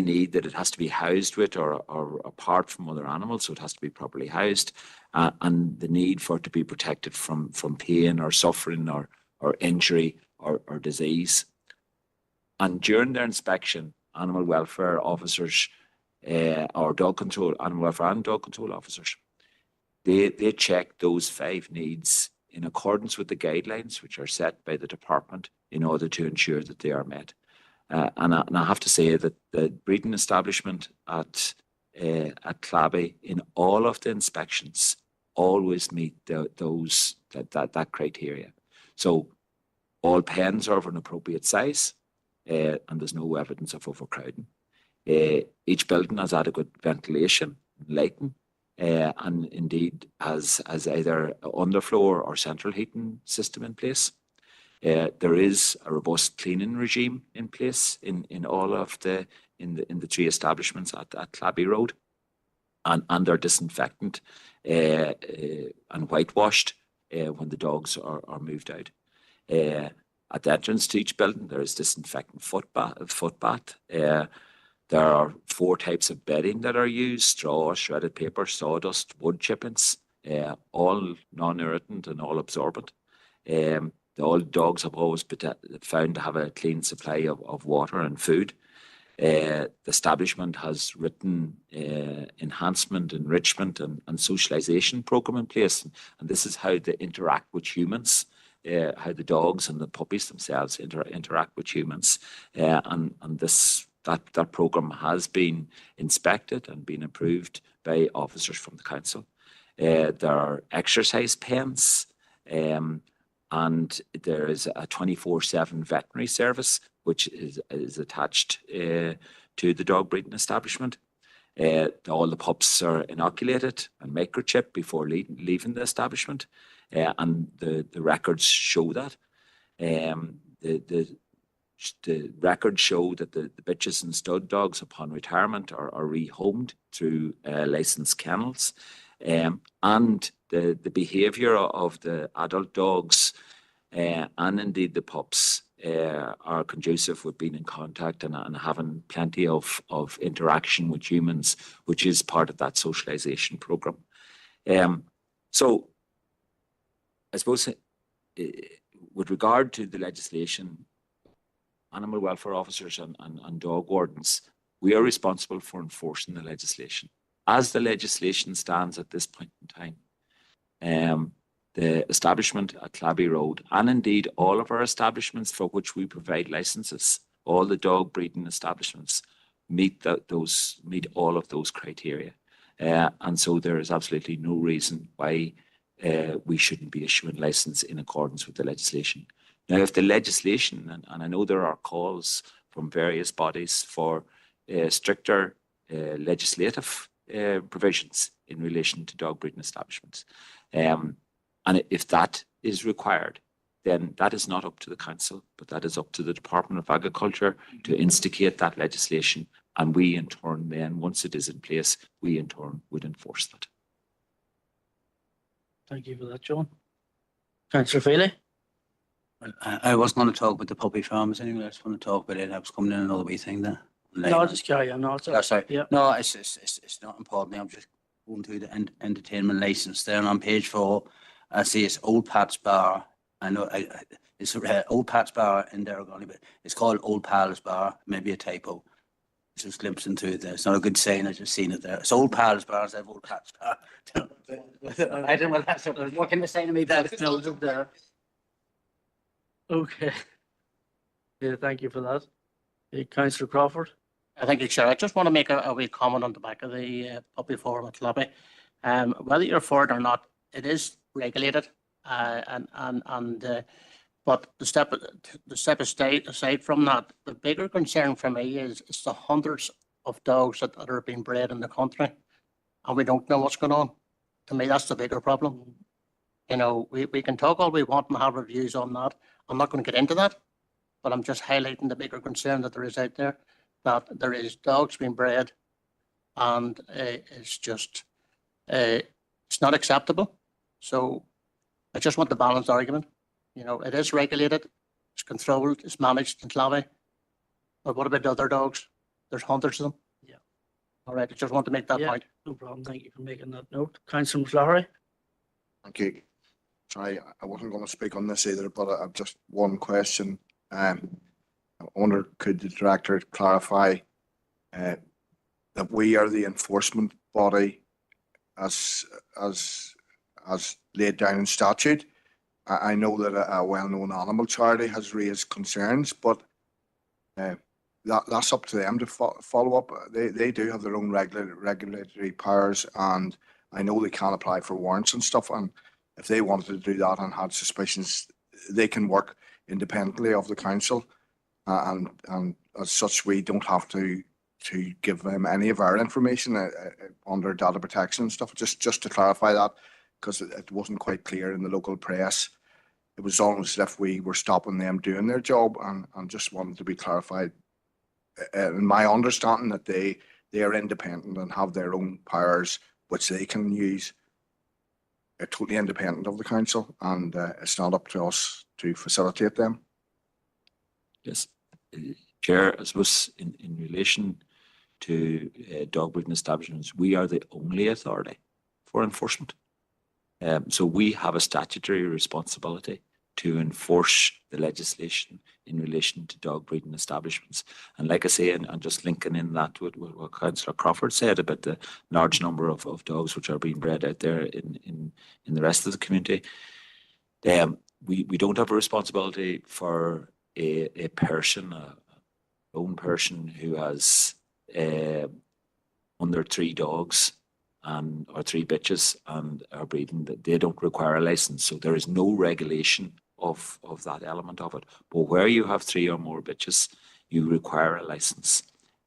need that it has to be housed with or apart from other animals, so it has to be properly housed, and the need for it to be protected from pain or suffering or injury or disease. And during their inspection, animal welfare officers or animal welfare and dog control officers, they check those 5 needs in accordance with the guidelines which are set by the department in order to ensure that they are met. And I have to say that the breeding establishment at Clabby, in all of the inspections, always meet that criteria. So all pens are of an appropriate size, and there's no evidence of overcrowding. Each building has adequate ventilation, lighting, and indeed has either underfloor or central heating system in place. There is a robust cleaning regime in place in all of the 3 establishments at Clabby Road, and they're disinfectant and whitewashed when the dogs are moved out. At the entrance to each building, there is disinfectant footbath. There are 4 types of bedding that are used: straw, shredded paper, sawdust, wood chippings, all non-irritant and all absorbent. All dogs have always been found to have a clean supply of water and food. The establishment has written enhancement, enrichment and socialisation programme in place. And this is how they interact with humans, how the dogs and the puppies themselves interact with humans. And that programme has been inspected and been approved by officers from the council. There are exercise pens, and there is a 24/7 veterinary service which is attached to the dog breeding establishment. All the pups are inoculated and microchipped before leaving the establishment, and the records show that. The records show that the bitches and stud dogs upon retirement are rehomed through licensed kennels, and the behaviour of the adult dogs and indeed the pups are conducive with being in contact and having plenty of interaction with humans, which is part of that socialization program. So I suppose with regard to the legislation, animal welfare officers and dog wardens, we are responsible for enforcing the legislation. As the legislation stands at this point in time, the establishment at Clabby Road, and indeed all of our establishments for which we provide licenses, all the dog breeding establishments meet all of those criteria. And so there is absolutely no reason why we shouldn't be issuing license in accordance with the legislation. Now, if the legislation, and I know there are calls from various bodies for stricter legislative provisions in relation to dog breeding establishments. And if that is required, then that is not up to the council, but that is up to the Department of Agriculture to instigate that legislation. And we in turn then, once it is in place, we in turn would enforce that. Thank you for that, John. Councillor Feely? Well, I wasn't going to talk about the puppy farms anyway. I just want to talk about it. I was coming in another wee thing there. No, just carry on. No, it's Oh, sorry. Yeah. No, it's not important. I'm just going through the entertainment license there, and on page 4, I see it's Old Pat's Bar. I know it's Old Pat's Bar in Derrygony, but it's called Old Pal's Bar. Maybe a typo. Just glimpse into it there. It's not a good saying. I just seen it there. It's Old Pal's Bar instead of Old Pat's Bar. I don't know what can they say to me there? there. Okay. Yeah, thank you for that. Councillor Crawford? Thank you, Chair. I just want to make a wee comment on the back of the puppy forum at Clabby. Whether you're for it or not, it is regulated, but the step aside from that, the bigger concern for me is the hundreds of dogs that are being bred in the country, and we don't know what's going on. To me, that's the bigger problem. You know, we can talk all we want and have reviews on that. I'm not going to get into that, but I'm just highlighting the bigger concern that there is out there, that there is dogs being bred, and it's just it's not acceptable. So I just want the balanced argument. You know, it is regulated, it's controlled, it's managed in Clabby. But what about the other dogs? There's hundreds of them. Yeah. All right, I just want to make that point. No problem. Thank you for making that note. Councillor McLaughry? Thank you. Sorry, I wasn't going to speak on this either, but I've just one question. I wonder, could the director clarify that we are the enforcement body as laid down in statute? I know that a well-known animal charity has raised concerns, but that's up to them to follow up. They do have their own regulatory powers, and I know they can apply for warrants and stuff. And if they wanted to do that and had suspicions, they can work independently of the council. And as such, we don't have to give them any of our information under data protection and stuff. Just to clarify that, because it wasn't quite clear in the local press. It was almost as if we were stopping them doing their job, and just wanted to be clarified. In my understanding, that they are independent and have their own powers, which they can use. They're totally independent of the council, and it's not up to us to facilitate them. Yes, Chair, I suppose in relation to dog breeding establishments, we are the only authority for enforcement. So we have a statutory responsibility to enforce the legislation in relation to dog breeding establishments. And like I say, and just linking in that with what Councillor Crawford said about the large number of dogs which are being bred out there in the rest of the community, we don't have a responsibility for a person, a lone person who has under 3 dogs or 3 bitches and are breeding, that they don't require a license. So there is no regulation of that element of it. But where you have 3 or more bitches, you require a license.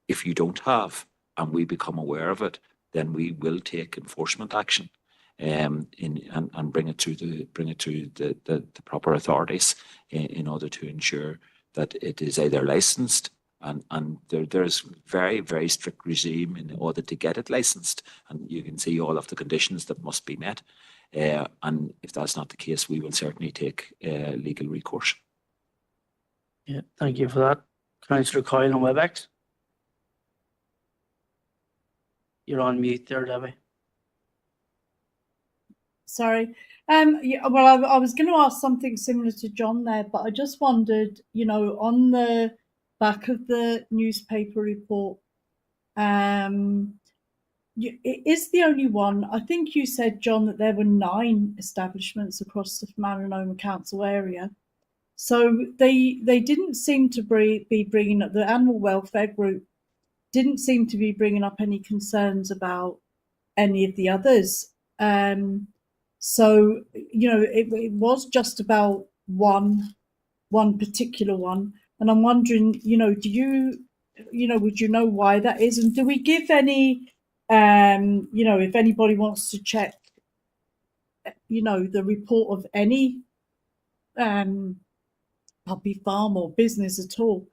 If you don't have, and we become aware of it, then we will take enforcement action and bring it to the proper authorities in order to ensure that it is either licensed, and there's very, very strict regime in order to get it licensed, and you can see all of the conditions that must be met. And if that's not the case, we will certainly take legal recourse. Yeah, thank you for that. Councillor Coyle on WebEx. You're on mute there, Debbie. Sorry. Yeah, well, I was going to ask something similar to John there, but I just wondered, you know, on the back of the newspaper report, it is the only one. I think you said, John, that there were 9 establishments across the Maranoma Council area. So they didn't seem to be bringing up, the animal welfare group didn't seem to be bringing up any concerns about any of the others. So, you know, it was just about one particular one. And I'm wondering, you know, would you know why that is? And do we give any, you know, if anybody wants to check, you know, the report of any puppy farm or business at all,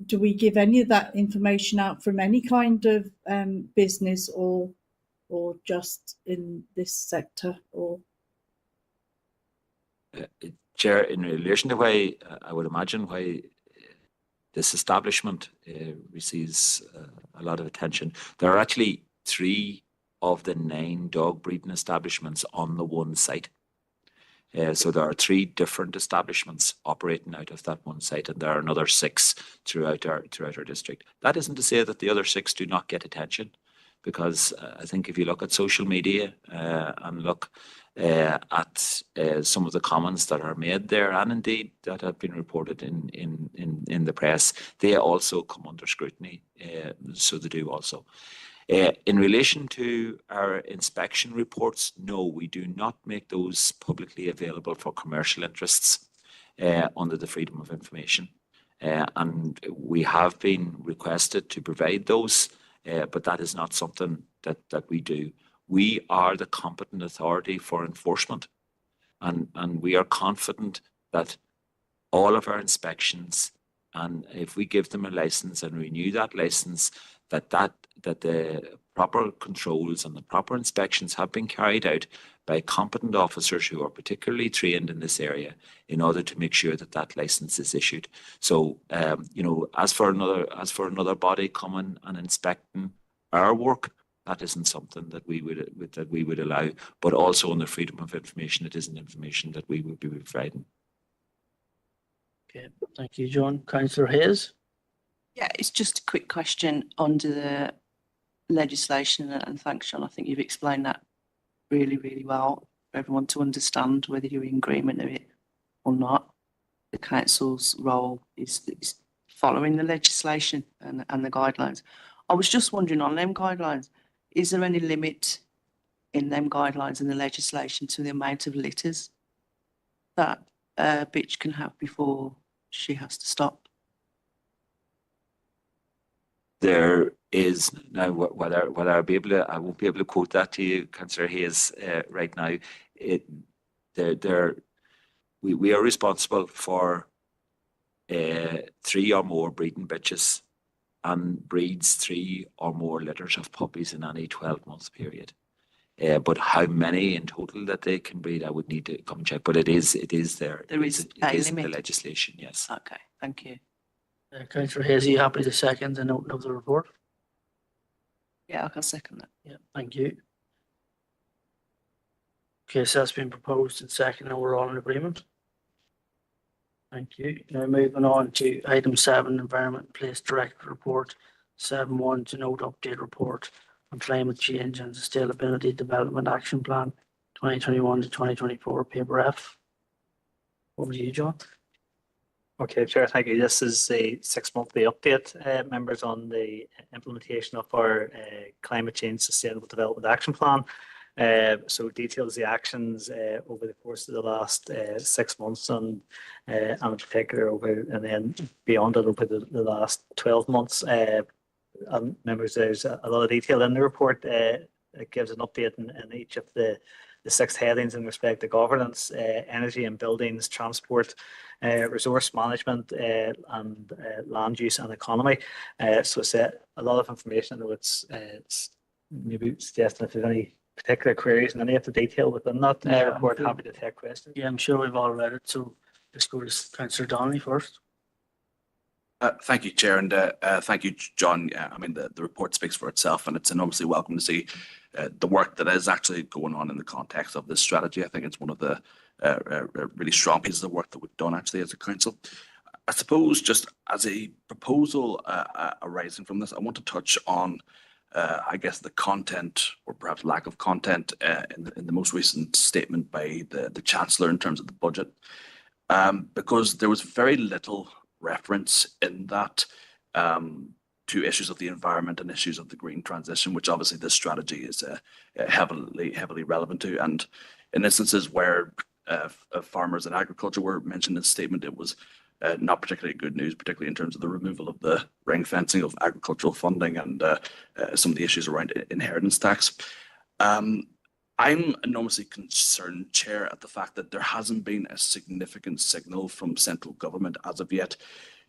do we give any of that information out from any kind of business or just in this sector? Or Chair, in relation to why I would imagine why this establishment receives a lot of attention, there are actually 3 of the 9 dog breeding establishments on the one site. So there are 3 different establishments operating out of that one site, and there are another 6 throughout our district. That isn't to say that the other 6 do not get attention, because I think if you look at social media and look at some of the comments that are made there, and indeed that have been reported in the press, they also come under scrutiny. So they do also. In relation to our inspection reports, no, we do not make those publicly available for commercial interests under the Freedom of Information. And we have been requested to provide those, but that is not something that we do. We are the competent authority for enforcement, and we are confident that all of our inspections, and if we give them a license and renew that license, that the proper controls and the proper inspections have been carried out by competent officers who are particularly trained in this area in order to make sure that that license is issued. So, you know, as for another body coming and inspecting our work, that isn't something that we would allow. But also on the Freedom of Information, it isn't information that we would be providing. Okay, thank you, John. Councillor Hayes. Yeah, it's just a quick question under the legislation, and thanks, John. I think you've explained that really, really well for everyone to understand whether you're in agreement with it or not. The council's role is following the legislation and the guidelines. I was just wondering on them guidelines, is there any limit in them guidelines and the legislation to the amount of litters that a bitch can have before she has to stop? There is now, whether I'll be able to, I won't be able to quote that to you, Councillor Hayes, right now. We are responsible for 3 or more breeding bitches and breeds 3 or more litters of puppies in any 12-month period. But how many in total that they can breed, I would need to come and check. But it is there. There is a limit. In the legislation, yes. Okay, thank you. Councillor Hayes, are you happy to second the note of the report? Yeah, I can second that. Yeah, thank you. Okay, so that's been proposed and second, and we're all in agreement. Thank you. Now moving on to item 7, Environment and Place Director Report. 7.1 to note update report on climate change and sustainability development action plan 2021 to 2024, paper F. Over to you, John. Okay, Chair, thank you. This is a 6-monthly update, members, on the implementation of our Climate Change Sustainable Development Action Plan. So details the actions over the course of the last 6 months and in particular and then beyond it over the last 12 months. Members, there's a lot of detail in the report. It gives an update in each of the 6 headings in respect to governance, energy and buildings, transport, resource management, and land use and economy. So it's a lot of information. I know it's maybe suggesting if there's any particular queries and any of the detail within that report, happy to take questions. Yeah, I'm sure we've all read it. So Just go to Councillor Donnelly first. Thank you, Chair, and thank you, John. I mean, the report speaks for itself, and it's enormously welcome to see the work that is actually going on in the context of this strategy. I think it's one of the really strong pieces of work that we've done actually as a council. I suppose just as a proposal arising from this, I want to touch on, I guess, the content or perhaps lack of content in the most recent statement by the Chancellor in terms of the budget, because there was very little reference in that to issues of the environment and issues of the green transition, which obviously this strategy is heavily relevant to. And in instances where farmers and agriculture were mentioned in the statement, it was not particularly good news, particularly in terms of the removal of the ring fencing of agricultural funding and some of the issues around inheritance tax. I'm enormously concerned, Chair, at the fact that there hasn't been a significant signal from central government as of yet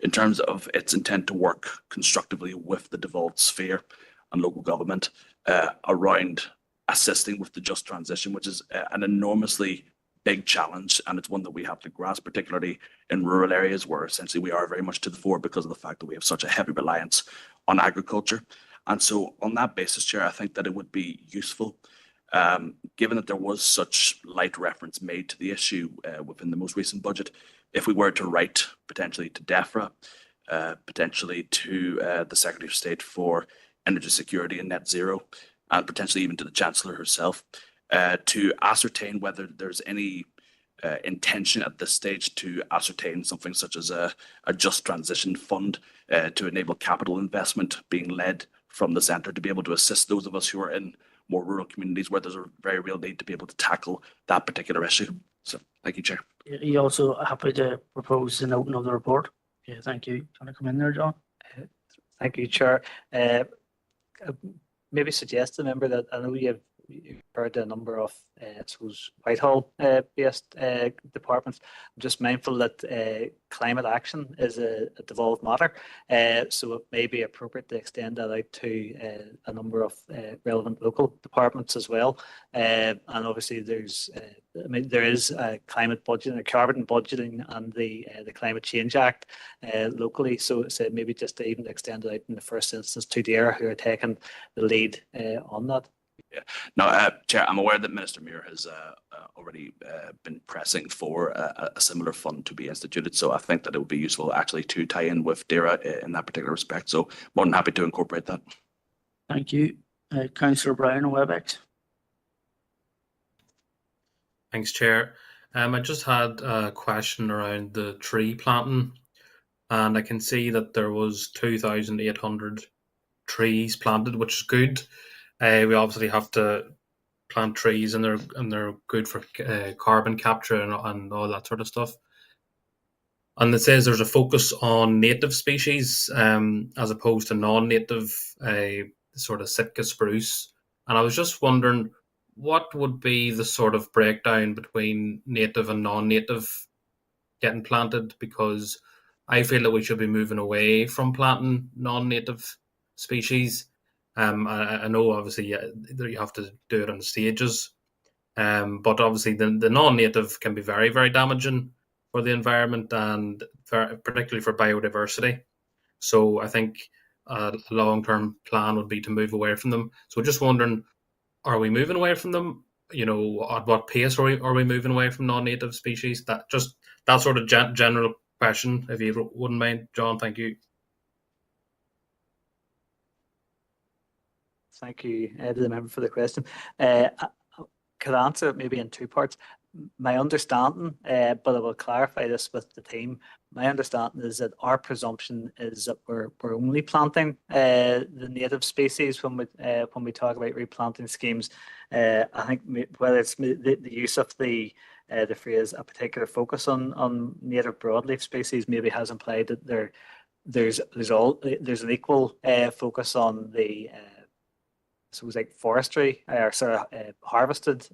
in terms of its intent to work constructively with the devolved sphere and local government around assisting with the just transition, which is an enormously big challenge, and it's one that we have to grasp, particularly in rural areas where essentially we are very much to the fore because of the fact that we have such a heavy reliance on agriculture. And so on that basis, Chair, I think that it would be useful, given that there was such light reference made to the issue within the most recent budget, if we were to write potentially to DEFRA, potentially to the Secretary of State for Energy Security and Net Zero, and potentially even to the Chancellor herself, to ascertain whether there's any intention at this stage to ascertain something such as a just transition fund to enable capital investment being led from the centre to be able to assist those of us who are in more rural communities where there's a very real need to be able to tackle that particular issue. So thank you, Chair. Are you also happy to propose the note of the report? Yeah, thank you. Want to come in there, John? Thank you, Chair. Maybe suggest to the member that I know you've heard a number of, I suppose, Whitehall based departments. I'm just mindful that climate action is a devolved matter, so it may be appropriate to extend that out to a number of relevant local departments as well. And obviously there's, I mean, there is climate budgeting, carbon budgeting, and the Climate Change Act locally. So maybe just to even extend it out in the first instance to DARE, who are taking the lead on that. Yeah. Now, Chair, I'm aware that Minister Muir has already been pressing for a similar fund to be instituted. So I think that it would be useful actually to tie in with DARE in that particular respect. So more than happy to incorporate that. Thank you. Councillor Brown on WebEx. Thanks, Chair. I just had a question around the tree planting, and I can see that there was 2,800 trees planted, which is good. We obviously have to plant trees, and they're good for carbon capture and all that sort of stuff. And it says there's a focus on native species as opposed to non-native, sort of Sitka spruce. And I was just wondering, what would be the sort of breakdown between native and non-native getting planted? Because I feel that we should be moving away from planting non-native species. I know obviously you have to do it in stages, but obviously the non-native can be very, very damaging for the environment and particularly for biodiversity. So I think a long-term plan would be to move away from them. So just wondering, are we moving away from them? You know, at what pace are we moving away from non-native species? That sort of general question, if you wouldn't mind, John. Thank you. Thank you to the member for the question. I could answer it maybe in two parts. My understanding, but I will clarify this with the team. My understanding is that our presumption is that we're only planting the native species when we talk about replanting schemes. I think whether it's the use of the phrase "a particular focus on native broadleaf species" maybe has implied that there's an equal focus on the so it was like forestry or sort of harvested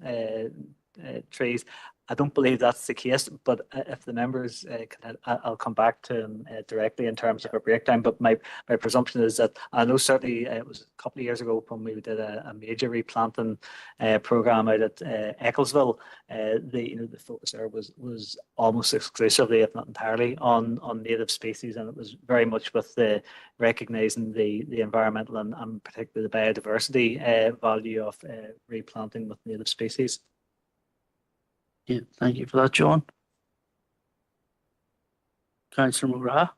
trees, I don't believe that's the case, but if the members can, I'll come back to them directly in terms of a breakdown. But my presumption is that I know certainly it was a couple of years ago when we did a major replanting program out at Ecclesville. The focus there was almost exclusively, if not entirely, on native species, and it was very much with the recognising the environmental and particularly the biodiversity value of replanting with native species. Yeah, thank you for that, John. Councillor McGrath.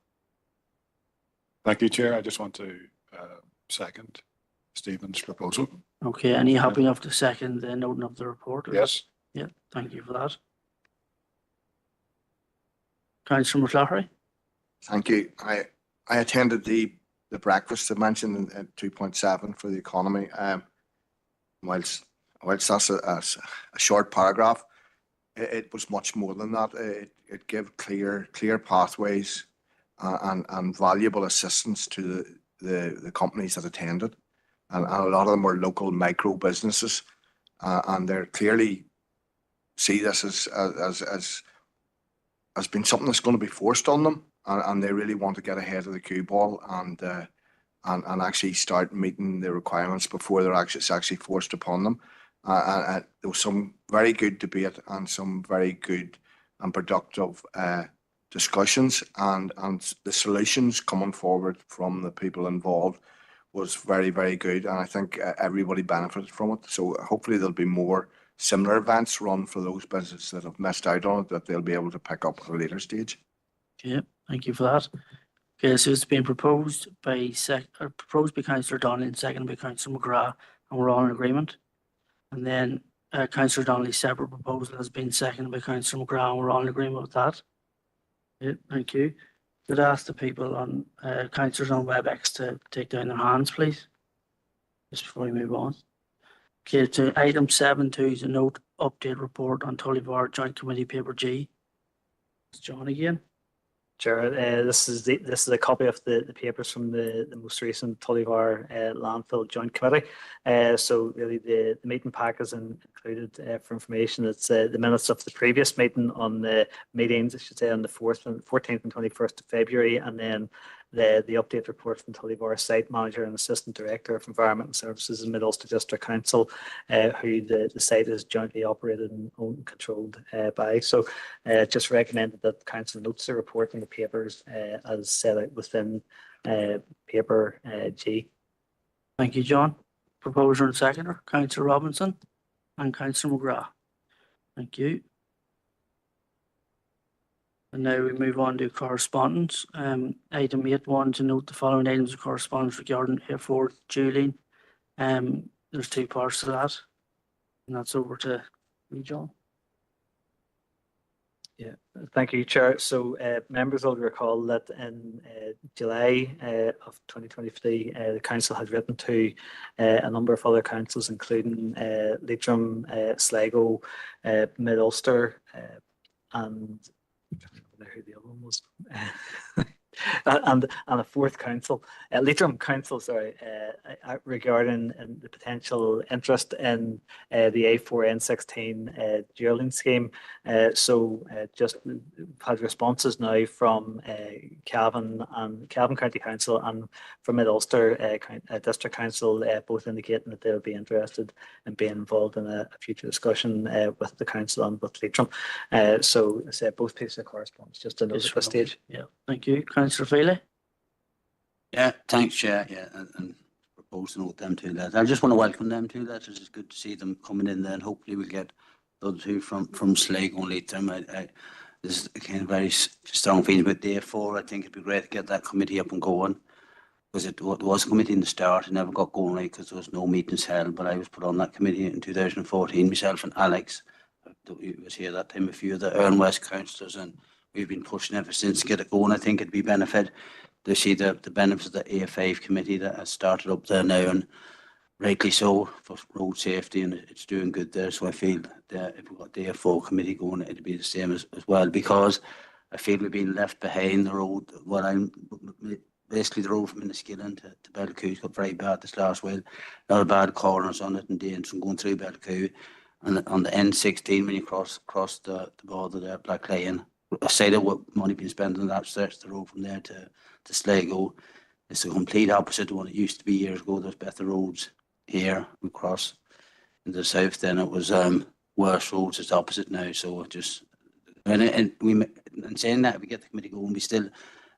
Thank you, Chair. I just want to second Stephen's proposal. Okay, and are you happy enough to second the noting of the report? Yes. Yeah, thank you for that. Councillor McClary. Thank you. I attended the breakfast I mentioned in 2.7 for the economy. Whilst that's a short paragraph, it was much more than that. It gave clear pathways and valuable assistance to the companies that attended, and a lot of them were local micro businesses, and they're clearly see this as being something that's going to be forced on them, and they really want to get ahead of the cue ball and actually start meeting the requirements before it's actually forced upon them. There was some very good debate and some very good and productive discussions, and the solutions coming forward from the people involved was very, very good, and I think everybody benefited from it. So hopefully there'll be more similar events run for those businesses that have missed out on it, that they'll be able to pick up at a later stage. Okay, thank you for that. Okay, so it's been proposed by Councillor Donnelly and seconded by Councillor McGrath, and we're all in agreement. And then Councillor Donnelly's separate proposal has been seconded by Councillor McGrath, and we're all in agreement with that. Yeah, thank you. Could I ask the people on councillors on WebEx to take down their hands, please, just before we move on. Okay, to item 7.2 is a note update report on Tullyvar Joint Committee Paper G. It's John again. Chair, this is a copy of the papers from the most recent Tullyvar landfill joint committee. So really the meeting pack is included for information. It's the minutes of the previous meeting on the meetings, I should say, on the 14th and 21st of February, and then the update report from Tullyvar Site Manager and Assistant Director of Environmental Services in Mid-Ulster District Council, who the site is jointly operated and owned and controlled by. So just recommended that Council notes the report in the papers as set out within paper G. Thank you, John. Proposer and seconder, Councillor Robinson and Councillor McGrath. Thank you. And now we move on to correspondence. Item 8.1 to note the following items of correspondence regarding A4 Julian. There's two parts to that, and that's over to you, John. Yeah, thank you, Chair. So members will recall that in July of 2023, the Council had written to a number of other councils, including Leitrim, Sligo, Mid-Ulster, and I don't know who the other one was. And a fourth council, Leitrim Council, sorry, regarding the potential interest in the A4N16 dualling scheme. So just had responses now from Cavan County Council and from Mid-Ulster District Council, both indicating that they'll be interested in being involved in a future discussion with the council and with Leitrim. So I said both pieces of correspondence just to note at this stage. Yeah, thank you. Councillor Feely. Yeah, thanks, Chair. Yeah, and propose to note them two letters. I just want to welcome them two letters. It's good to see them coming in there, and hopefully we'll get the other two from Sligo and Leitrim. This is kind of very strong feeling about day 4. I think it'd be great to get that committee up and going, because it was a committee in the start. It never got going right because there was no meetings held. But I was put on that committee in 2014. Myself and Alex, who was here that time, a few of the Erne West councillors, and we've been pushing ever since to get it going. I think it'd be benefit to see the benefits of the A5 committee that has started up there now, and rightly so, for road safety, and it's doing good there. So I feel that if we've got the A4 committee going, it'd be the same as well, because I feel we've been left behind. The road, basically the road from Enniskillen to Belcoo's got very bad this last while. A lot of bad corners on it and dents from going through Belcoo. on the N16 when you cross the border there, Black Lane. Aside of what money being spent on that stretch the road from there to Sligo, it's the complete opposite of what it used to be years ago. There's better roads here. We cross into the south, then it was worse roads. It's opposite now. So it just and saying that, if we get the committee going, we still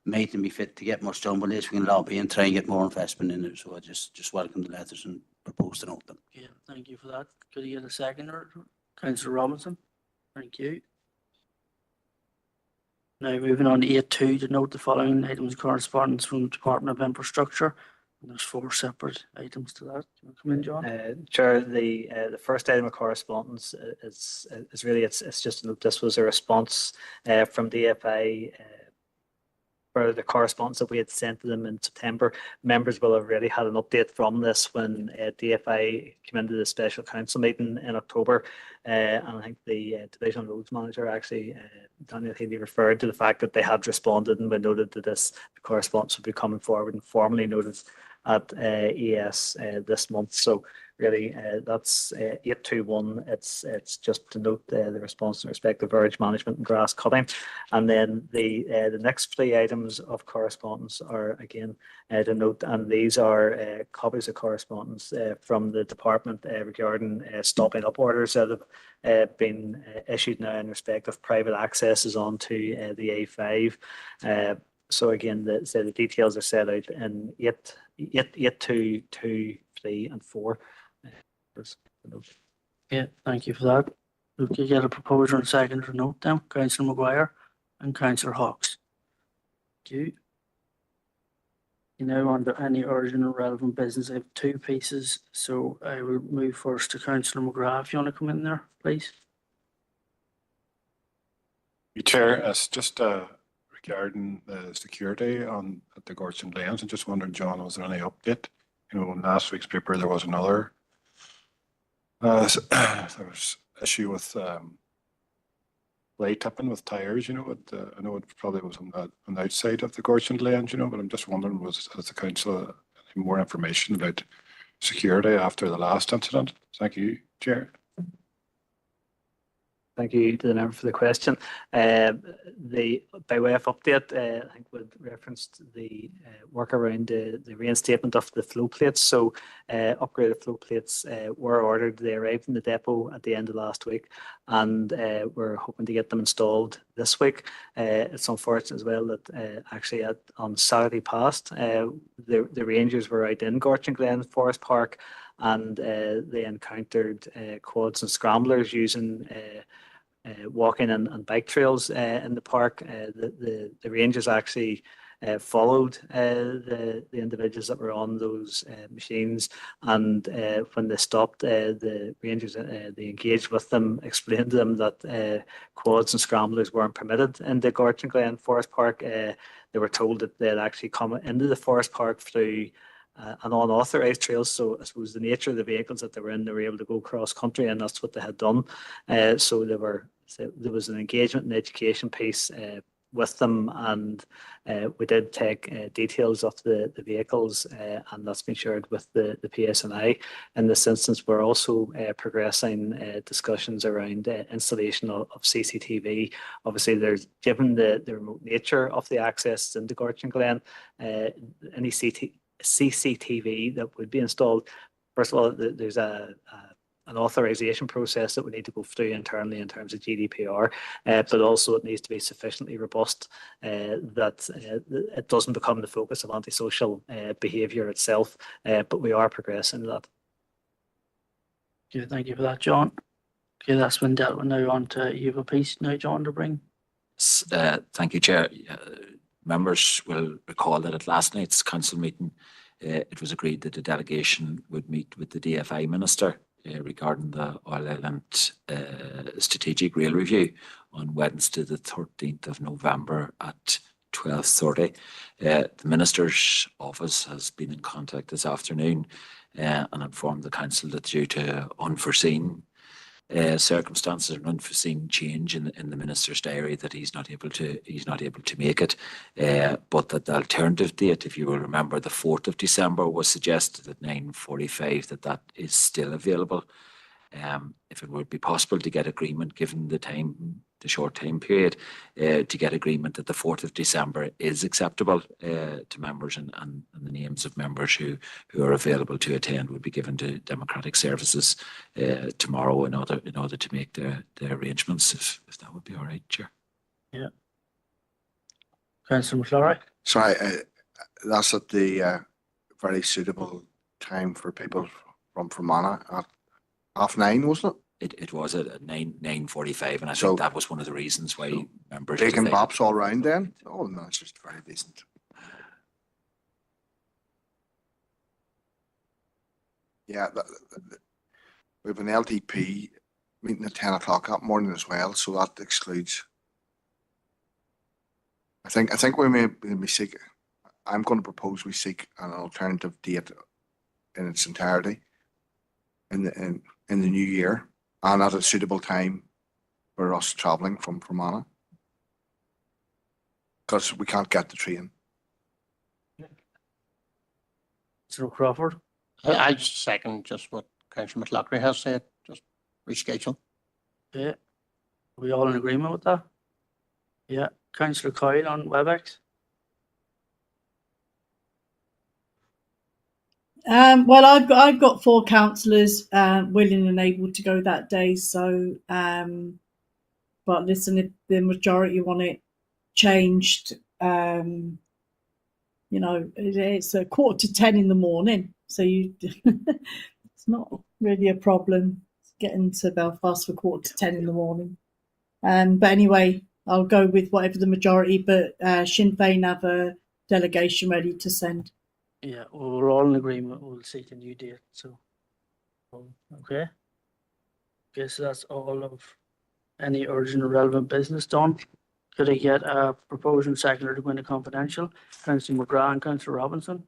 might be fit to get more strong, but at least we can lobby and try and get more investment in it. So I just welcome the letters and propose to note them. Yeah, thank you for that. Could you get a second, or Councillor Robinson? Thank you. Now moving on to 8.2, to note the following items of correspondence from the Department of Infrastructure. And there's 4 separate items to that. Do you want to come in, John? Chair, the first item of correspondence is really, it's just a note. This was a response from DFI for the correspondence that we had sent to them in September. Members will have already had an update from this when DFI came into the special council meeting in October. And I think the Division Roads Manager actually, Daniel Healy, referred to the fact that they had responded, and we noted that the correspondence would be coming forward and formally noted at ES this month. So really, that's 821. It's just to note the response in respect of verge management and grass cutting. And then the next 3 items of correspondence are again to note, and these are copies of correspondence from the department regarding stopping up orders that have been issued now in respect of private accesses onto the A5. So again, the details are set out in 8.2, 2, 3 and 4. Yeah, thank you for that. We could get a proposer and second to note them. Councillor Maguire and Councillor Hawkes. Thank you. You know, under any urgent and relevant business, I have 2 pieces. So I will move first to Councillor McGrath. If you want to come in there, please. Chair, it's just regarding the security at the Gorton Lanes. I'm just wondering, John, was there any update? You know, in last week's paper there was another there was issue with light tipping with tires. You know, I know it probably was on the outside of the Gorton Lanes. You know, but I'm just wondering, has the council any more information about security after the last incident? Thank you, Chair. Thank you to the member for the question. By way of update, I think we referenced the work around the reinstatement of the flow plates. So upgraded flow plates were ordered. They arrived in the depot at the end of last week, and we're hoping to get them installed this week. It's unfortunate as well that actually on Saturday past, the Rangers were out in Gorton Glen Forest Park, and they encountered quads and scramblers using walking and bike trails in the park. The Rangers actually followed the individuals that were on those machines, and when they stopped, the Rangers they engaged with them, explained to them that quads and scramblers weren't permitted in the Gorton Glen Forest Park. They were told that they'd actually come into the forest park through an unauthorized trail. So I suppose the nature of the vehicles that they were in, they were able to go cross country, and that's what they had done. So there was an engagement and education piece with them, and we did take details of the vehicles, and that's been shared with the PSNI. In this instance, we're also progressing discussions around installation of CCTV. Obviously, given the remote nature of the access into Gorton Glen, any CCTV that would be installed, first of all, there's an authorization process that we need to go through internally in terms of GDPR, but also it needs to be sufficiently robust that it doesn't become the focus of antisocial behaviour itself, but we are progressing that. Okay, thank you for that, John. Okay, that's been dealt with. Now on to you have a piece now, John, to bring. Thank you, Chair. Members will recall that at last night's council meeting, it was agreed that the delegation would meet with the DFI Minister regarding the Oil Island Strategic Rail Review on Wednesday the 13th of November at 12:30. The Minister's office has been in contact this afternoon and informed the council that due to unforeseen circumstances and unforeseen change in the minister's diary, that he's not able to make it, but that the alternative date, if you will remember, the 4th of December was suggested at 9:45, that is still available. if it would be possible to get agreement, given the short time period, to get agreement that the 4th of December is acceptable to members, and the names of members who are available to attend would be given to Democratic Services tomorrow in order to make the arrangements, if that would be all right, Chair. Yeah. Councillor McClary? Sorry, that's at the very suitable time for people from Fermanagh at 9:30, wasn't it? It was at 9:45, and I So- think that was one of the reasons why members. Bacon decided- pops all round then? Oh, no, it's just very decent. Yeah, we have an LTP meeting at 10 o'clock that morning as well, so that excludes. I think we may seek, I'm going to propose we seek an alternative date in its entirety in the new year, and at a suitable time for us travelling from Fermanagh. Because we can't get the train. Councillor Crawford? I just second just what Councillor McLaughlin has said, just reschedule. Yeah. Are we all in agreement with that? Yeah. Councillor Coyle on WebEx? Well, I've got 4 councillors willing and able to go that day. So, but listen, if the majority want it changed, you know, it's a 9:45 in the morning, so it's not really a problem getting to Belfast for 9:45 in the morning. But anyway, I'll go with whatever the majority. But Sinn Féin have a delegation ready to send. Yeah, well, we're all in agreement. We'll seek a new date. So, okay. Okay, so that's all of any urgent or relevant business done. Could I get a proposal and seconder to go into confidential? Councillor McGrath and Councillor Robinson?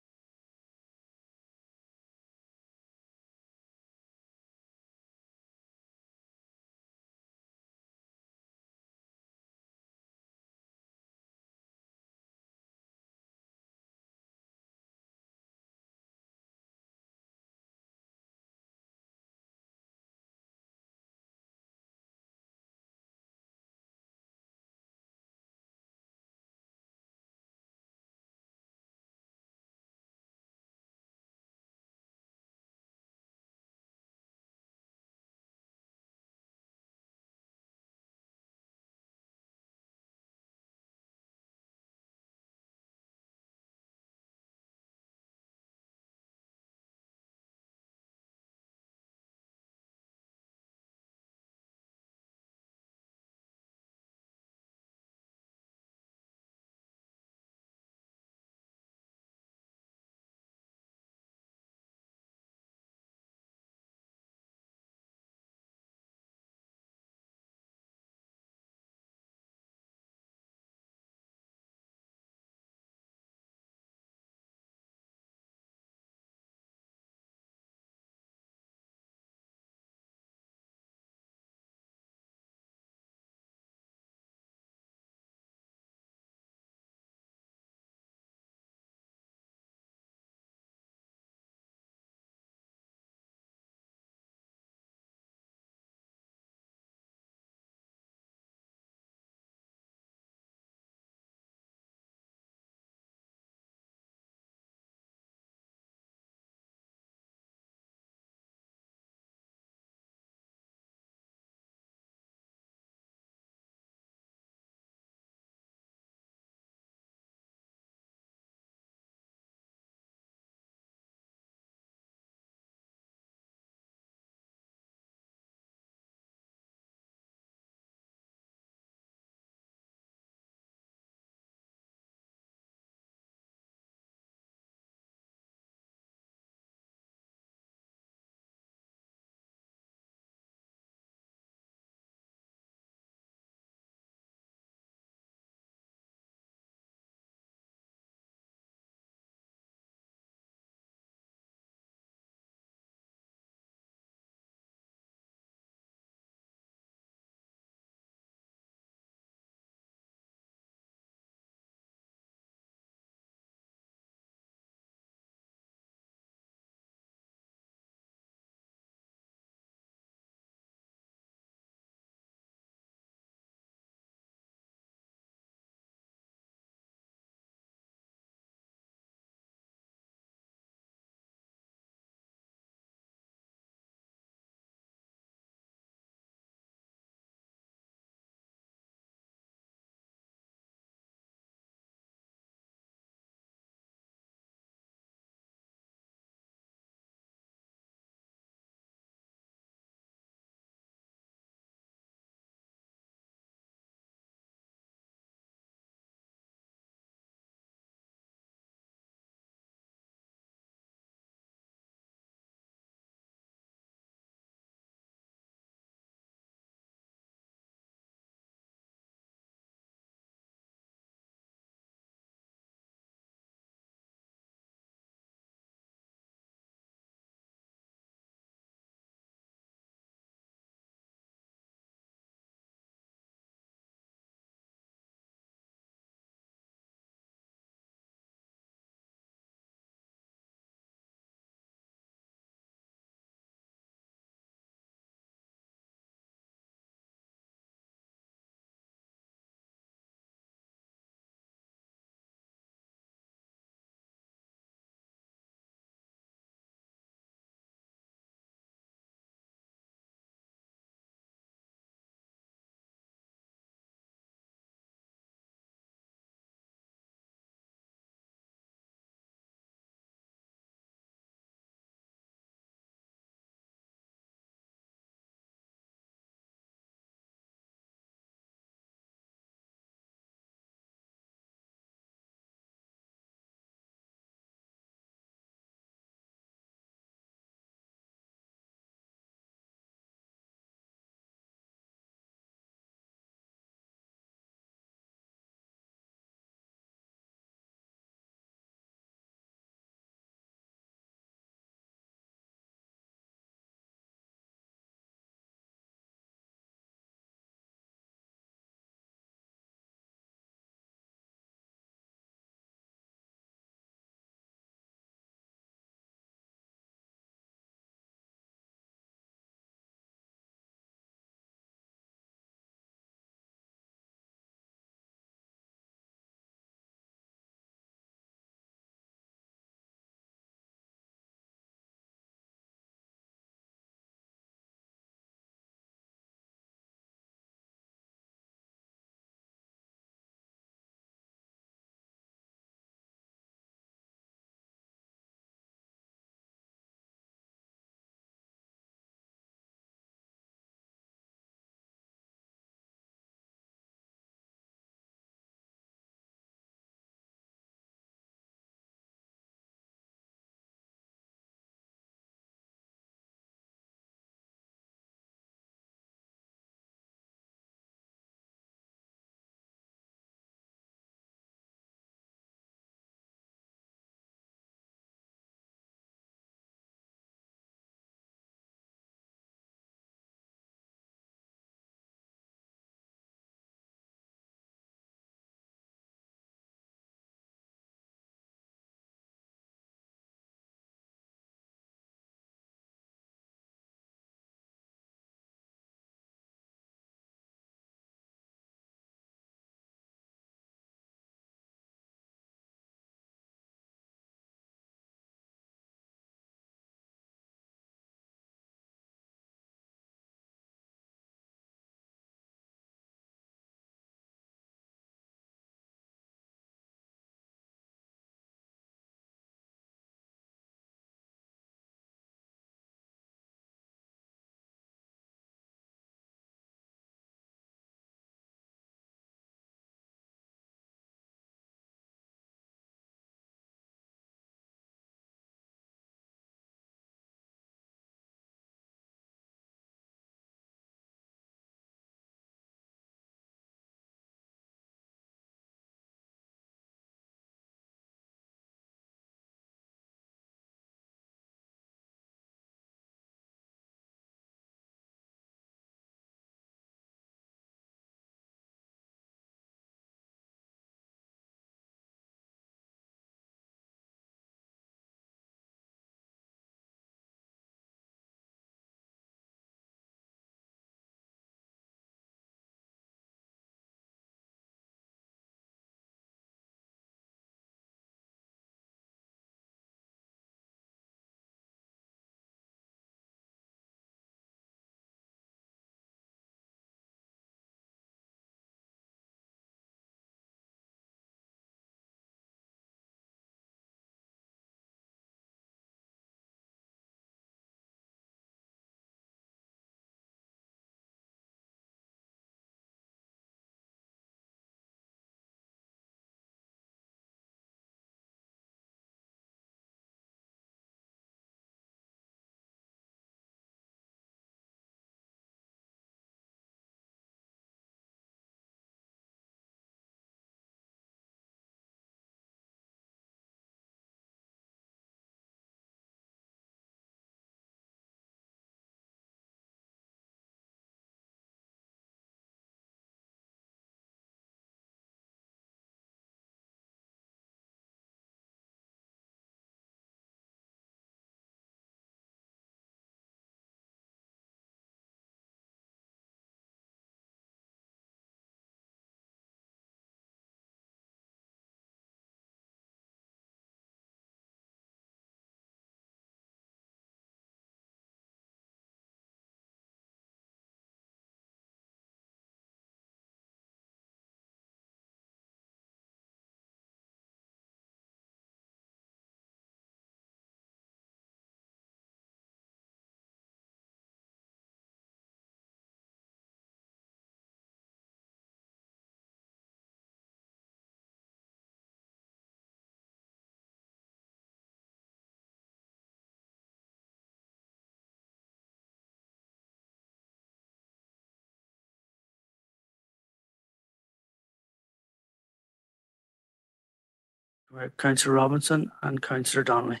Councillor Robinson and Councillor Donnelly.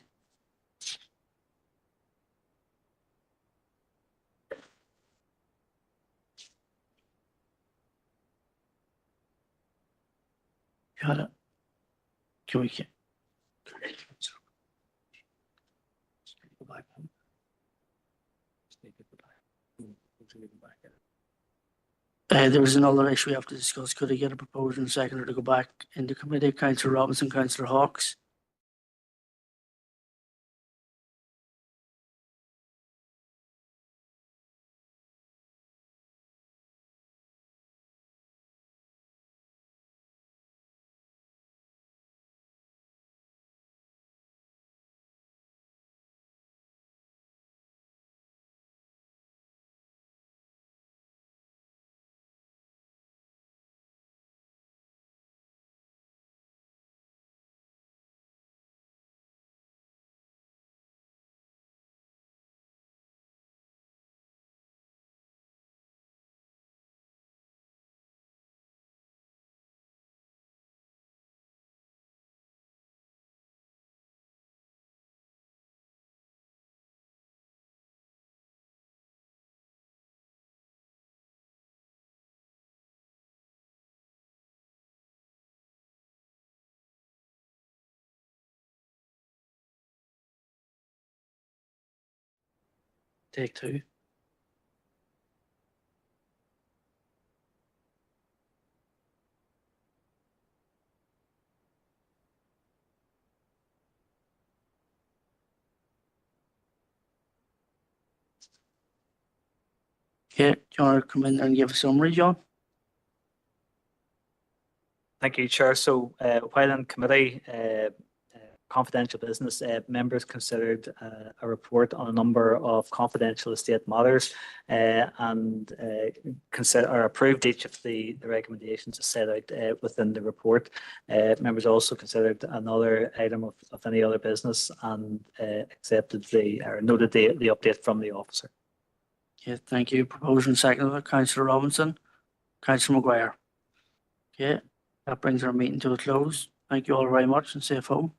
Got it. Can we get? There's another issue we have to discuss. Could I get a proposal and seconder to go back into committee? Councillor Robinson, Councillor Hawkes. Take two. Okay, do you want to come in there and give a summary, John? Thank you, Chair. So while in committee, confidential business, members considered a report on a number of confidential estate matters and consider or approved each of the recommendations set out within the report. Members also considered another item of any other business and accepted or noted the update from the officer. Okay, thank you. Proposed and seconded by Councillor Robinson. Councillor Maguire. Okay, that brings our meeting to a close. Thank you all very much and safe home.